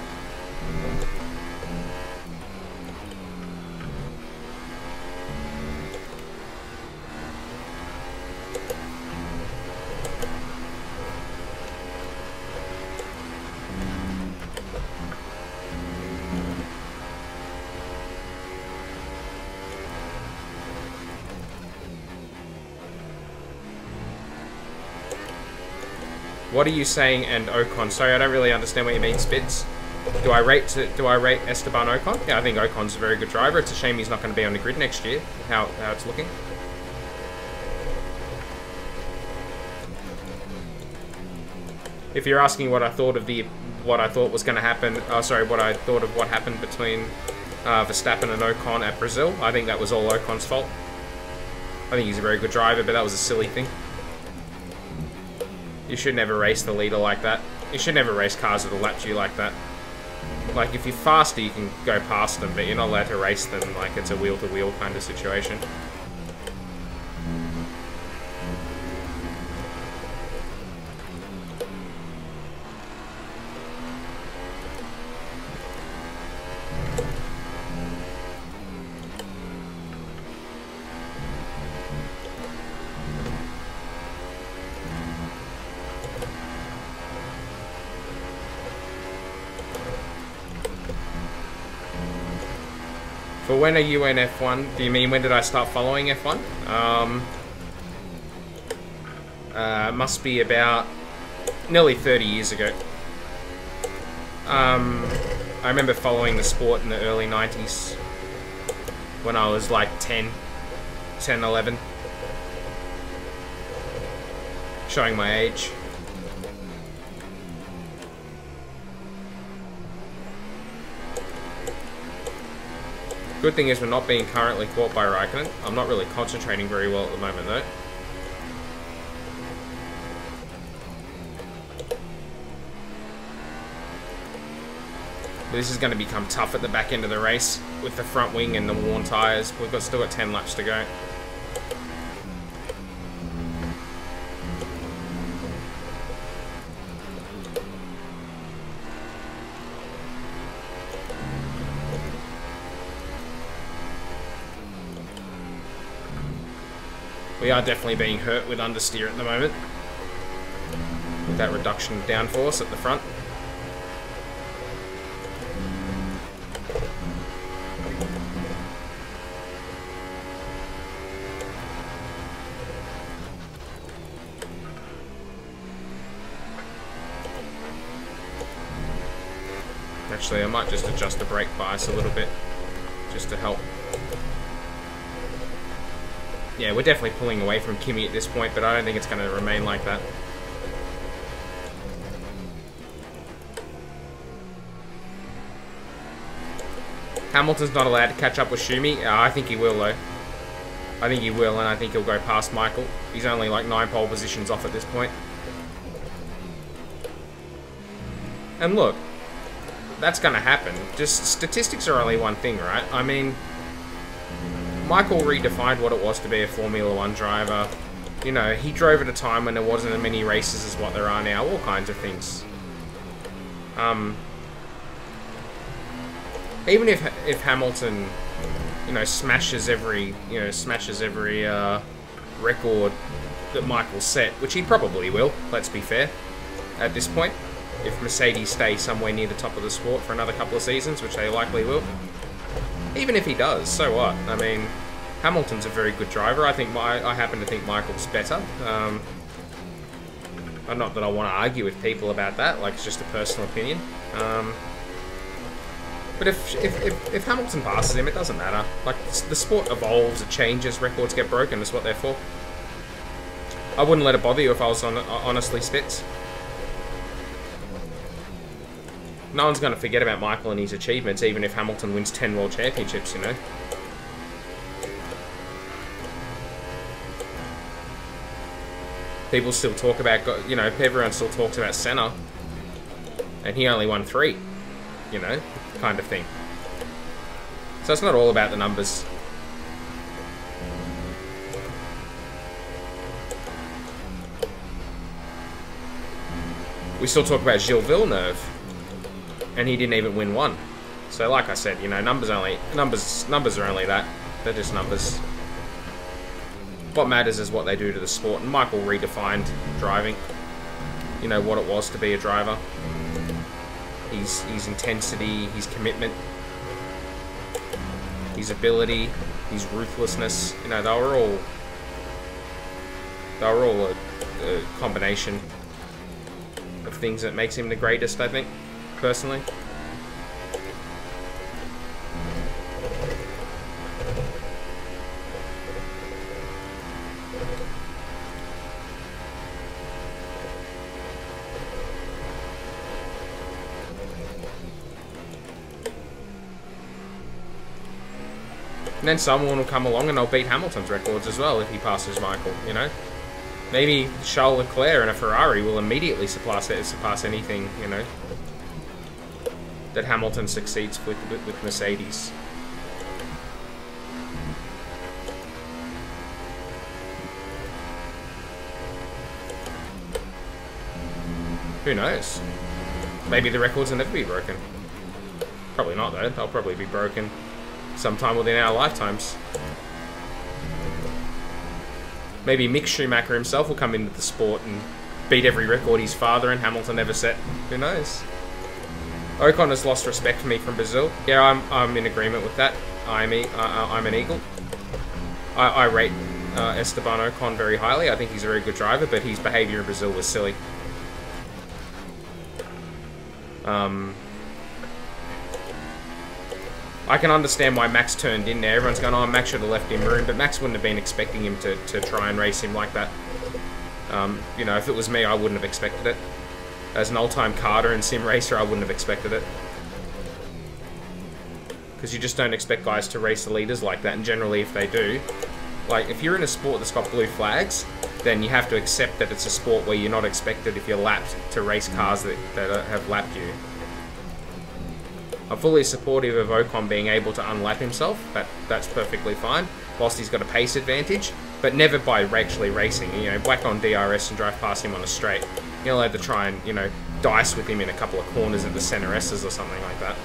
What are you saying, and Ocon? Sorry, I don't really understand what you mean, Spitz. Do I rate Esteban Ocon? Yeah, I think Ocon's a very good driver. It's a shame he's not going to be on the grid next year. How it's looking. If you're asking what I thought of what I thought was going to happen, what I thought of what happened between Verstappen and Ocon at Brazil, I think that was all Ocon's fault. I think he's a very good driver, but that was a silly thing. You should never race the leader like that. You should never race cars that'll lap you like that. Like, if you're faster, you can go past them, but you're not allowed to race them like it's a wheel-to-wheel kind of situation. For when are you in F1? Do you mean when did I start following F1? Must be about nearly 30 years ago. I remember following the sport in the early 90s when I was like 10, 11. Showing my age. Good thing is we're not being currently caught by Raikkonen. I'm not really concentrating very well at the moment though. This is going to become tough at the back end of the race with the front wing and the worn tyres. We've still got 10 laps to go. We are definitely being hurt with understeer at the moment, with that reduction of downforce at the front. Actually, I might just adjust the brake bias a little bit, just to help. Yeah, we're definitely pulling away from Kimi at this point, but I don't think it's going to remain like that. Hamilton's not allowed to catch up with Schumi. I think he will, though. I think he will, and I think he'll go past Michael. He's only like 9 pole positions off at this point. And look, that's going to happen. Just statistics are only one thing, right? I mean, Michael redefined what it was to be a Formula 1 driver. You know, he drove at a time when there wasn't as many races as what there are now. All kinds of things. Even if Hamilton, you know, smashes every record that Michael set, which he probably will, let's be fair, at this point, if Mercedes stay somewhere near the top of the sport for another couple of seasons, which they likely will. Even if he does, so what? I mean, Hamilton's a very good driver. I happen to think Michael's better. Not that I want to argue with people about that, like, it's just a personal opinion. But if Hamilton passes him, it doesn't matter. Like, the sport evolves, it changes, records get broken, that's what they're for. I wouldn't let it bother you if I was honestly spits. No one's going to forget about Michael and his achievements, even if Hamilton wins 10 World Championships, you know. People still talk about, you know, everyone still talks about Senna, and he only won 3, you know, kind of thing. So it's not all about the numbers. We still talk about Gilles Villeneuve, and he didn't even win 1. So like I said, you know, numbers are only that. They're just numbers. What matters is what they do to the sport, and Michael redefined driving. You know, what it was to be a driver. His intensity, his commitment, his ability, his ruthlessness, you know, they were all a combination of things that makes him the greatest, I think, personally. And then someone will come along and they'll beat Hamilton's records as well if he passes Michael, you know? Maybe Charles Leclerc in a Ferrari will immediately surpass anything, you know, that Hamilton succeeds with Mercedes. Who knows? Maybe the records will never be broken. Probably not, though. They'll probably be broken sometime within our lifetimes. Maybe Mick Schumacher himself will come into the sport and beat every record his father and Hamilton ever set. Who knows? Ocon has lost respect for me from Brazil. Yeah, I'm in agreement with that. I'm an eagle. I rate Esteban Ocon very highly. I think he's a very good driver, but his behaviour in Brazil was silly. I can understand why Max turned in there. Everyone's going, oh, Max should have left him room, but Max wouldn't have been expecting him to try and race him like that. You know, if it was me, I wouldn't have expected it. As an old-time karter and sim racer, I wouldn't have expected it. Because you just don't expect guys to race the leaders like that, and generally if they do, like, if you're in a sport that's got blue flags, then you have to accept that it's a sport where you're not expected, if you're lapped, to race cars that have lapped you. I'm fully supportive of Ocon being able to unlap himself. That's perfectly fine, whilst he's got a pace advantage, but never by actually racing. You know, whack on DRS and drive past him on a straight. You're allowed to try and, you know, dice with him in a couple of corners at the center S's or something like that.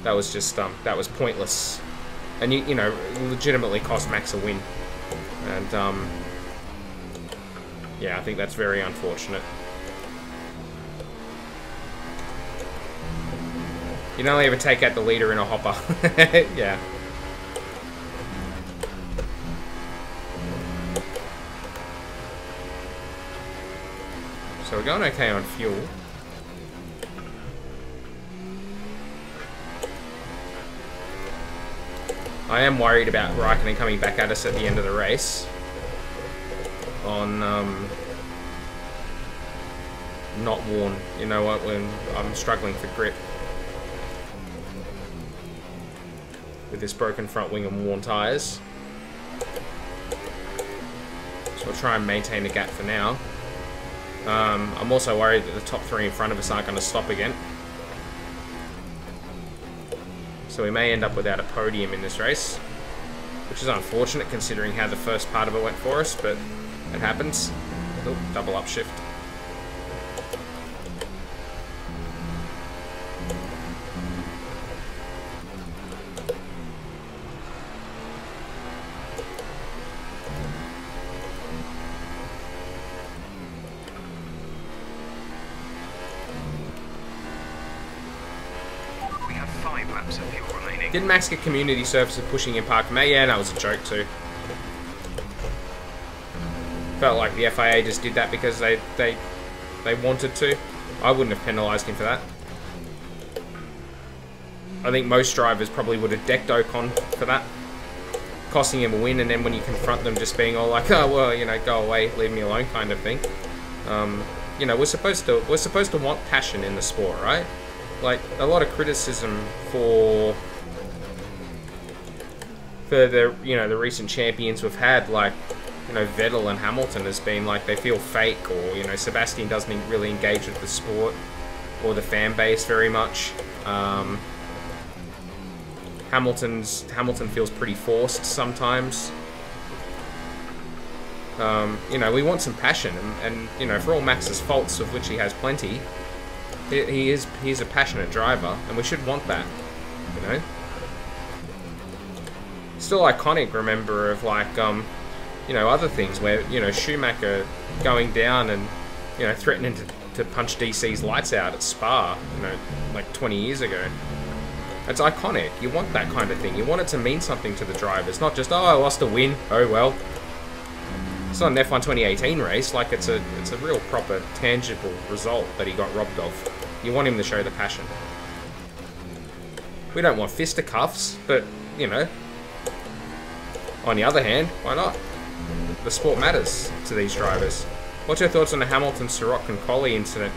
That was just, that was pointless. And, you know, legitimately cost Max a win. And, yeah, I think that's very unfortunate. You don't ever take out the leader in a hopper. Yeah. So we're going okay on fuel. I am worried about Raikkonen coming back at us at the end of the race. On, not worn. You know what, when I'm struggling for grip. With this broken front wing and worn tyres. So we'll try and maintain the gap for now. I'm also worried that the top three in front of us aren't going to stop again. So we may end up without a podium in this race, which is unfortunate considering how the first part of it went for us, but it happens. Oh, double upshift. Didn't Max get community service for pushing in Park May? Yeah, that was a joke too. Felt like the FIA just did that because they wanted to. I wouldn't have penalised him for that. I think most drivers probably would have decked Ocon for that, costing him a win, and then when you confront them, just being all like, "Oh well, you know, go away, leave me alone," kind of thing. You know, we're supposed to want passion in the sport, right? Like a lot of criticism for the, you know, the recent champions we've had, like, you know, Vettel and Hamilton, has been like they feel fake, or, you know, Sebastian doesn't really engage with the sport or the fan base very much. Hamilton feels pretty forced sometimes. You know, we want some passion, and you know, for all Max's faults, of which he has plenty, he's a passionate driver, and we should want that, you know. Still iconic, remember, of like, you know, other things where, you know, Schumacher going down and, you know, threatening to punch DC's lights out at Spa, you know, like 20 years ago. It's iconic. You want that kind of thing. You want it to mean something to the drivers, not just, oh, I lost a win, oh well. It's not an F1 2018 race, like it's a real proper, tangible result that he got robbed of. You want him to show the passion. We don't want fisticuffs, but, you know, on the other hand, why not? The sport matters to these drivers. What's your thoughts on the Hamilton, Sirot and Collie incident?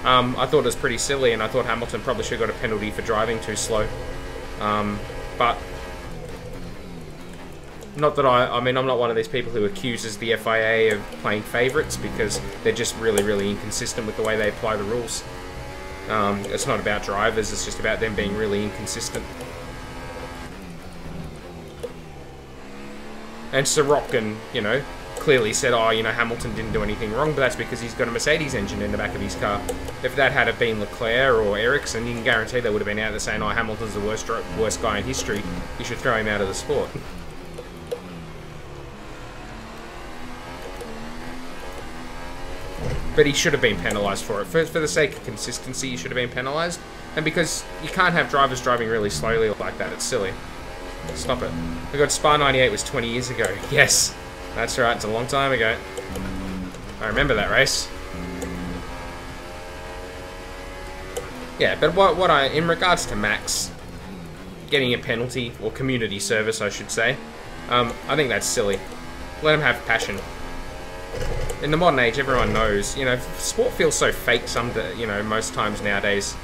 I thought it was pretty silly, and I thought Hamilton probably should have got a penalty for driving too slow. But not that I mean, I'm not one of these people who accuses the FIA of playing favourites, because they're just really, really inconsistent with the way they apply the rules. It's not about drivers, it's just about them being really inconsistent. And Sorokin, you know, clearly said, oh, you know, Hamilton didn't do anything wrong, but that's because he's got a Mercedes engine in the back of his car. If that had been Leclerc or Ericsson, you can guarantee they would have been out there saying, oh, Hamilton's the worst guy in history, you should throw him out of the sport. But he should have been penalised for it. For the sake of consistency, he should have been penalised. And because you can't have drivers driving really slowly like that, it's silly. Stop it. We got Spa 98 was 20 years ago. Yes, that's right, it's a long time ago. I remember that race. Yeah, but what in regards to Max getting a penalty, or community service I should say, I think that's silly. Let him have passion. In the modern age, everyone knows, you know, sport feels so fake you know, most times nowadays.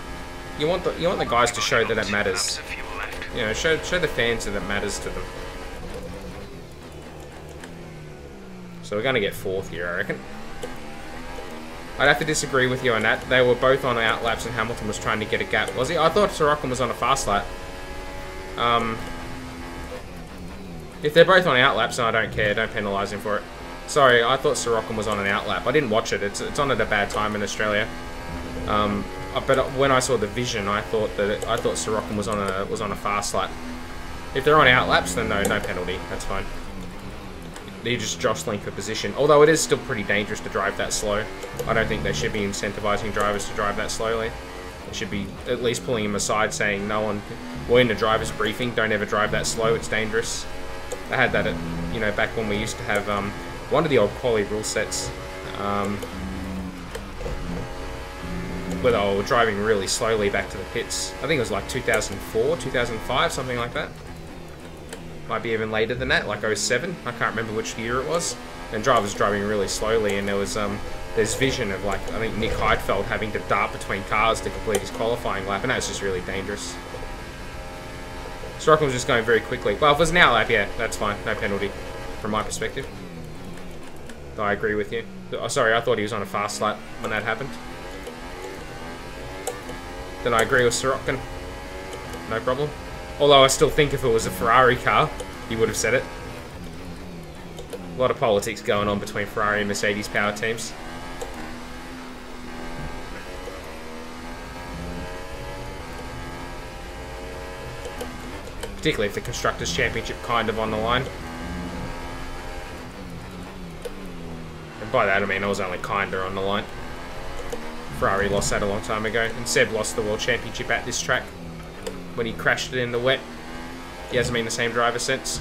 You want the guys to show that it matters. You know, show the fans that it matters to them. So we're going to get fourth here, I reckon. I'd have to disagree with you on that. They were both on out laps and Hamilton was trying to get a gap. Was he? I thought Sorokin was on a fast lap. If they're both on out laps, then I don't care. Don't penalise him for it. Sorry, I thought Sorokin was on an out lap. I didn't watch it. It's on at a bad time in Australia. But when I saw the vision, I thought Sorokin was on a fast lap. If they're on out laps, then no penalty. That's fine. They're just jostling for position. Although it is still pretty dangerous to drive that slow. I don't think they should be incentivising drivers to drive that slowly. They should be at least pulling him aside, saying, "No one. We're in a driver's briefing. Don't ever drive that slow. It's dangerous." I had that at, back when we used to have one of the old quali rule sets. Where they were driving really slowly back to the pits. I think it was like 2004, 2005, something like that. Might be even later than that, like 07. I can't remember which year it was. And drivers driving really slowly, and there was there's vision of, like, I think Nick Heidfeld having to dart between cars to complete his qualifying lap, and that was just really dangerous. Sorokin was just going very quickly. Well, if it was an out lap, yeah, that's fine. No penalty from my perspective. I agree with you. Oh, sorry, I thought he was on a fast lap when that happened. Then I agree with Sorokin. No problem. Although I still think if it was a Ferrari car, he would have said it. A lot of politics going on between Ferrari and Mercedes power teams. Particularly if the Constructors' Championship kind of on the line. And by that I mean I was only kinda on the line. Ferrari lost that a long time ago, and Seb lost the World Championship at this track when he crashed it in the wet. He hasn't been the same driver since.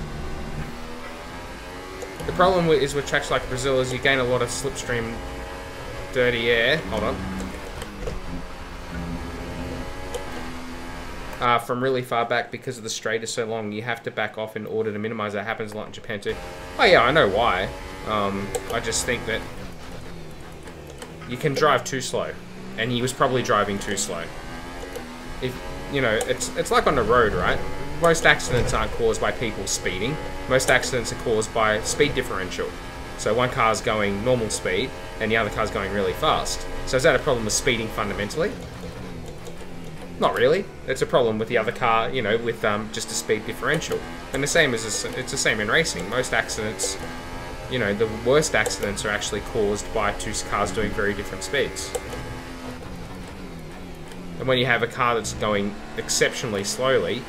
The problem is with tracks like Brazil is you gain a lot of slipstream dirty air. Hold on. From really far back because of the straight is so long, you have to back off in order to minimize. That happens a lot in Japan too. Oh yeah, I know why. I just think that you can drive too slow, and he was probably driving too slow. If it's like on the road, right? Most accidents aren't caused by people speeding. Most accidents are caused by speed differential. So one car's going normal speed, and the other car's going really fast. So is that a problem with speeding fundamentally? Not really. It's a problem with the other car, with just a speed differential. And the same it's the same in racing. Most accidents, the worst accidents are actually caused by two cars doing very different speeds. And when you have a car that's going exceptionally slowly,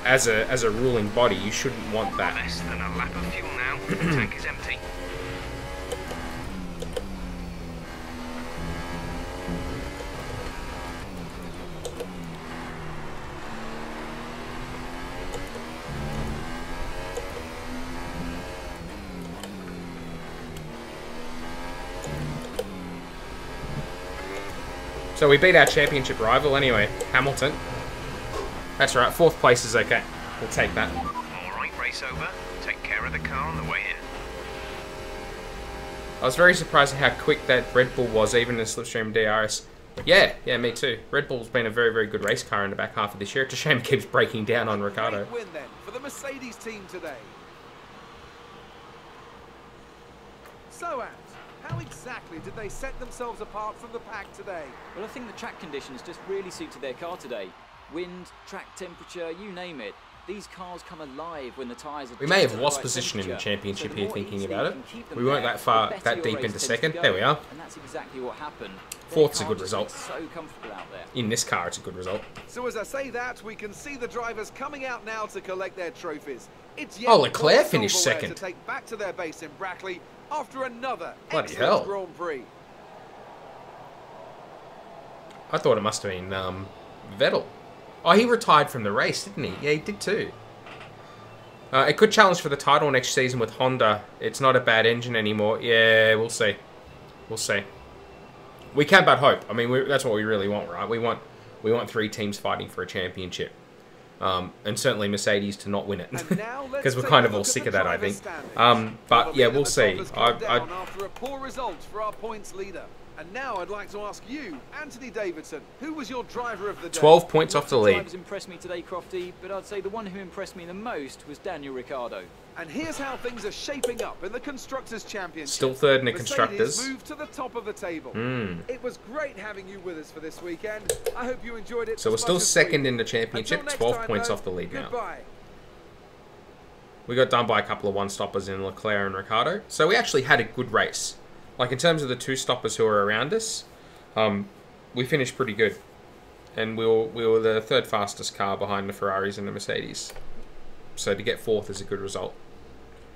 as a ruling body, you shouldn't want that. Less than a lap of fuel now. The tank is empty. So we beat our championship rival anyway, Hamilton. That's right, 4th place is okay. We'll take that. Alright, race over. Take care of the car on the way in. I was very surprised at how quick that Red Bull was, even in Slipstream DRS. Yeah, me too. Red Bull's been a very, very good race car in the back half of this year. It's a shame it keeps breaking down on Ricciardo. Great win then for the Mercedes team today. So, Ant, how exactly did they set themselves apart from the pack today? Well, I think the track conditions just really suited their car today. Wind, track temperature, you name it. These cars come alive when the tyres are... We may have lost position in the championship here thinking about it. We weren't that deep into second. There we are. And that's exactly what happened. 4th's a good result. So comfortable out there. In this car, it's a good result. So as I say that, we can see the drivers coming out now to collect their trophies. It's oh, Leclerc finished second. To take back to their base in Brackley after another bloody excellent hell. Grand Prix. I thought it must have been Vettel. Oh, he retired from the race, didn't he? Yeah, he did too. It could challenge for the title next season with Honda. It's not a bad engine anymore. Yeah, we'll see. We'll see. We can but hope. I mean, that's what we really want, right? We want 3 teams fighting for a championship. And certainly Mercedes to not win it. Because we're kind of all sick of that, I think. But yeah, we'll see. After a poor result for our points leader. And now I'd like to ask you, Anthony Davidson, who was your driver of the day? 12 points off the lead. Drivers impressed me today, Crofty, but I'd say the one who impressed me the most was Daniel Ricciardo. And here's how things are shaping up in the Constructors' Championship. Still third in the Mercedes Constructors. moved to the top of the table. It was great having you with us for this weekend. I hope you enjoyed it. So we're as still much as second we in the did. championship, Until next 12 time, points though, off the lead now. goodbye. We got done by a couple of one-stoppers in Leclerc and Ricciardo. So we actually had a good race. Like, in terms of the two-stoppers who were around us, we finished pretty good. And we were the third fastest car behind the Ferraris and the Mercedes. So to get fourth is a good result.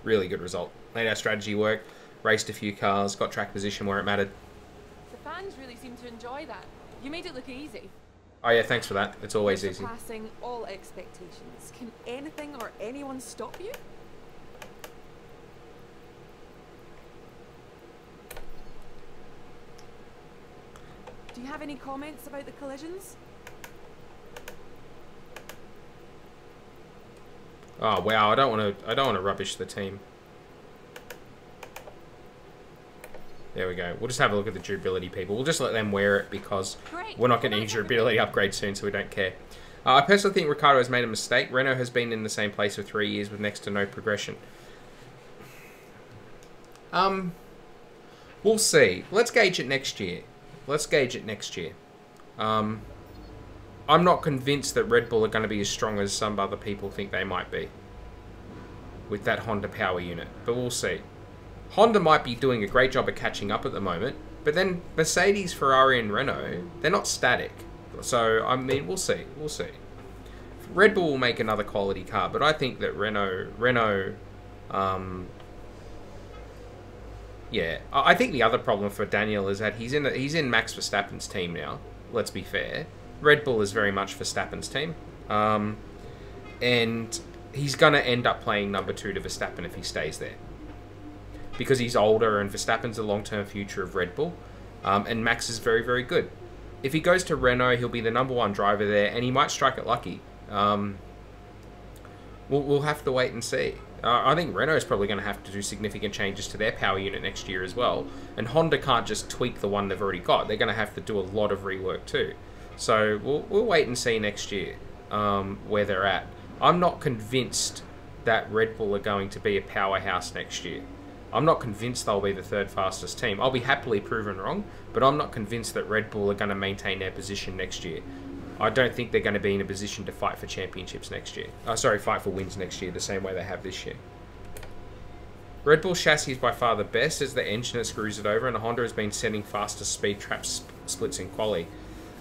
Really good result. Made our strategy work, raced a few cars, got track position where it mattered. The fans really seem to enjoy that. You made it look easy. Oh yeah, thanks for that. It's always easy. Surpassing all expectations. Can anything or anyone stop you? Do you have any comments about the collisions? Oh wow, I don't want to rubbish the team. There we go. We'll just have a look at the durability people. We'll just let them wear it because we're not getting any durability upgrade soon, so we don't care. I personally think Ricciardo has made a mistake. Renault has been in the same place for 3 years with next to no progression. We'll see. Let's gauge it next year. I'm not convinced that Red Bull are going to be as strong as some other people think they might be with that Honda power unit, but we'll see. Honda might be doing a great job of catching up at the moment, but then Mercedes, Ferrari and Renault, they're not static. So, I mean, we'll see. Red Bull will make another quality car, but I think that Renault, yeah. I think the other problem for Daniel is that he's in Max Verstappen's team now, let's be fair. Red Bull is very much Verstappen's team. And he's going to end up playing number 2 to Verstappen if he stays there. Because he's older and Verstappen's the long-term future of Red Bull. And Max is very, very good. If he goes to Renault, he'll be the number 1 driver there, and he might strike it lucky. We'll have to wait and see. I think Renault's probably going to have to do significant changes to their power unit next year as well. And Honda can't just tweak the one they've already got. They're going to have to do a lot of rework too. So we'll wait and see next year where they're at. I'm not convinced that Red Bull are going to be a powerhouse next year. I'm not convinced they'll be the 3rd fastest team. I'll be happily proven wrong, but I'm not convinced that Red Bull are going to maintain their position next year. I don't think they're going to be in a position to fight for championships next year. Fight for wins next year the same way they have this year. Red Bull chassis is by far the best. It's the engine that screws it over, and Honda has been setting fastest speed trap splits in quali.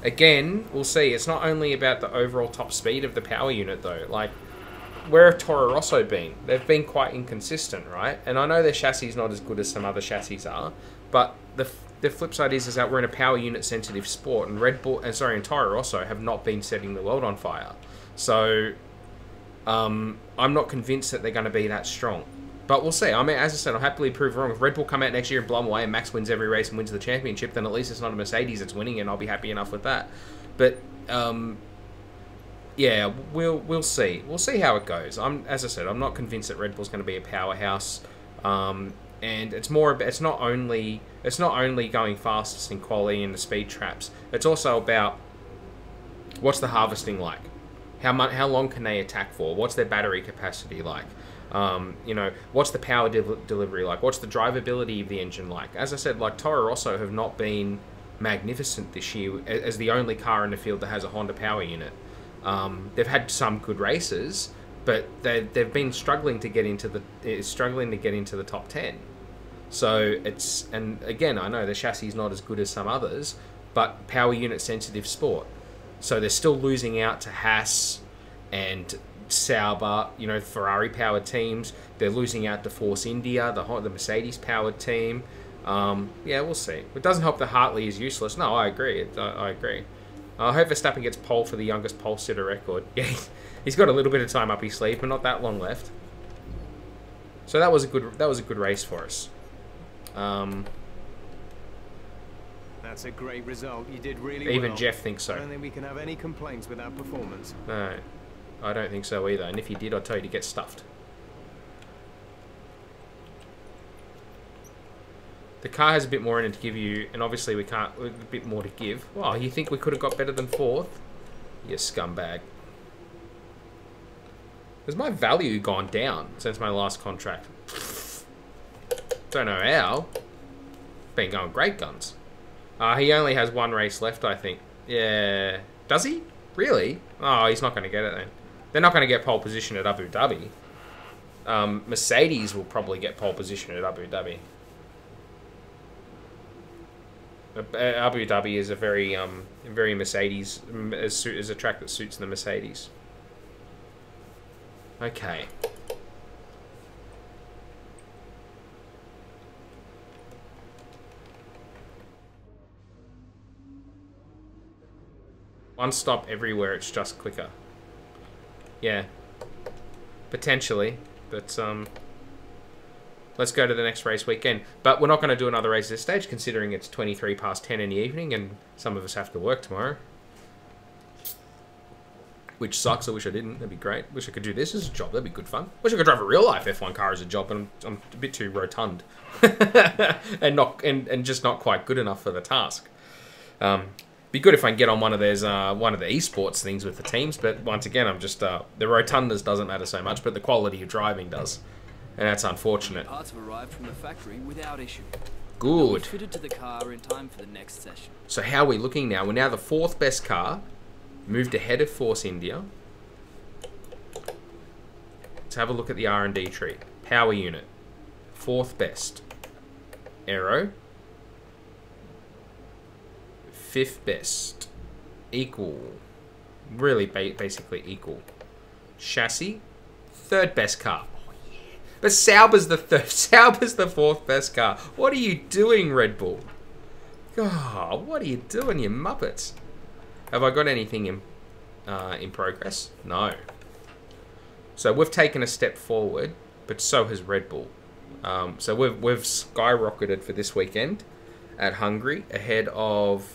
Again, we'll see. It's not only about the overall top speed of the power unit, though. Like, where have Toro Rosso been? They've been quite inconsistent, right? And I know their chassis is not as good as some other chassis are, but the flip side is that we're in a power unit sensitive sport, and and Toro Rosso have not been setting the world on fire. So I'm not convinced that they're going to be that strong. But we'll see. I mean, as I said, I'll happily prove wrong. If Red Bull come out next year and blow them away and Max wins every race and wins the championship, then at least it's not a Mercedes that's winning, and I'll be happy enough with that. But yeah, we'll see. We'll see how it goes. As I said, I'm not convinced that Red Bull's going to be a powerhouse. And it's not only going fastest in quali and the speed traps. It's also about what's the harvesting like. How long can they attack for? What's their battery capacity like? What's the power delivery like? What's the drivability of the engine like? As I said, like, Toro Rosso have not been magnificent this year as the only car in the field that has a Honda power unit. They've had some good races, but they've been struggling to get into the top 10. So and again, I know the chassis is not as good as some others, but power unit sensitive sport. So they're still losing out to Haas and Sauber, Ferrari powered teams. They're losing out to Force India, the Mercedes powered team. Yeah, we'll see. It doesn't help that Hartley is useless. No, I agree. I agree. I hope Verstappen gets pole for the youngest pole sitter record. Yeah, he's got a little bit of time up his sleeve, but not that long left. So that was a good race for us. That's a great result. You did really well. Even Jeff thinks so. I don't think we can have any complaints with our performance. No, I don't think so either. And if you did, I'd tell you to get stuffed. The car has a bit more in it to give you, and obviously we can't, a bit more to give. Wow, you think we could have got better than 4th? You scumbag. Has my value gone down since my last contract? Don't know how. Been going great guns. He only has 1 race left, I think. Yeah. Does he? Really? Oh, he's not going to get it then. They're not going to get pole position at Abu Dhabi. Mercedes will probably get pole position at Abu Dhabi. Abu Dhabi is a very Mercedes, is a track that suits the Mercedes. Okay. One stop everywhere, it's just quicker. Yeah. Potentially, but let's go to the next race weekend. But we're not going to do another race at this stage, considering it's 23 past 10 in the evening, and some of us have to work tomorrow. Which sucks, I wish I didn't. That'd be great. Wish I could do this as a job, that'd be good fun. Wish I could drive a real life F1 car as a job, but I'm a bit too rotund. and just not quite good enough for the task. Be good if I can get on one of the esports things with the teams, but once again, I'm just the rotundness doesn't matter so much, but the quality of driving does, and that's unfortunate. Parts have arrived from the factory without issue. Good. Fitted to the car in time for the next session. So how are we looking now? We're now the 4th best car, moved ahead of Force India. Let's have a look at the R&D tree. Power unit, 4th best. Aero. 5th best. Equal. Really basically equal. Chassis. 3rd best car. Oh, yeah. But Sauber's the 3rd. Sauber's the 4th best car. What are you doing, Red Bull? God, what are you doing, you muppets? Have I got anything in progress? No. So we've taken a step forward, but so has Red Bull. So we've skyrocketed for this weekend at Hungary ahead of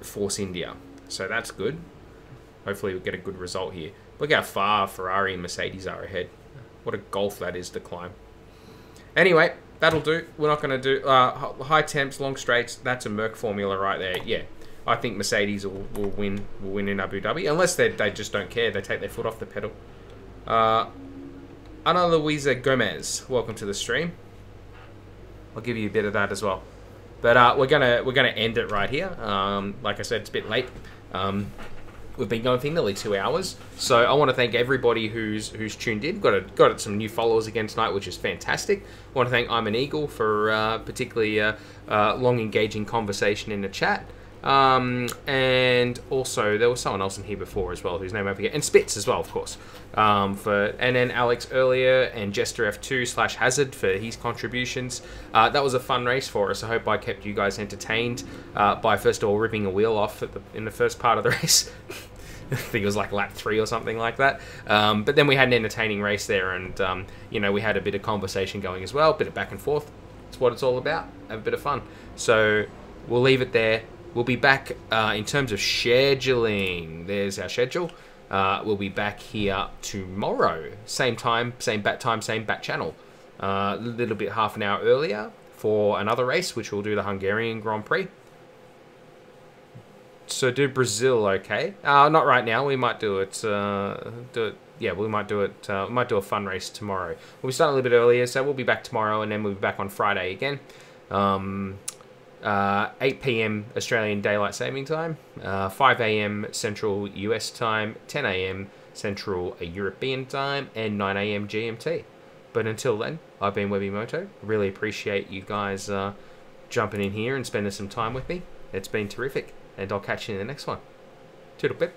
Force India. So that's good. Hopefully we'll get a good result here. Look how far Ferrari and Mercedes are ahead. What a gulf that is to climb. Anyway, that'll do. We're not going to do high temps, long straights. That's a Merc formula right there. Yeah, I think Mercedes will win in Abu Dhabi. Unless they just don't care. They take their foot off the pedal. Ana Luisa Gomez, welcome to the stream. I'll give you a bit of that as well. But we're gonna end it right here. Like I said, it's a bit late. We've been going for nearly 2 hours, so I want to thank everybody who's tuned in. Got some new followers again tonight, which is fantastic. I want to thank I'm an Eagle for particularly long engaging conversation in the chat. And also there was someone else in here before as well whose name I forget, and Spitz as well, of course, and then Alex earlier, and Jester F2 / Hazard for his contributions. That was a fun race for us. I hope I kept you guys entertained by first of all ripping a wheel off in the first part of the race. I think it was like lap 3 or something like that. But then we had an entertaining race there, and you know, we had a bit of conversation going as well, a bit of back and forth. That's what it's all about. Have a bit of fun. So we'll leave it there. We'll be back in terms of scheduling. There's our schedule. We'll be back here tomorrow. Same time, same bat time, same bat channel. A little bit half an hour earlier for another race, which we'll do the Hungarian Grand Prix. So do Brazil, okay? Not right now. We might do it. Yeah, we might do it. We might do a fun race tomorrow. We'll be starting a little bit earlier, so we'll be back tomorrow, and then we'll be back on Friday again. 8 p.m. Australian Daylight Saving Time, 5 a.m. Central US Time, 10 a.m. Central European Time, and 9 a.m. GMT. But until then, I've been Webimoto. Really appreciate you guys jumping in here and spending some time with me. It's been terrific, and I'll catch you in the next one. Toodle pip.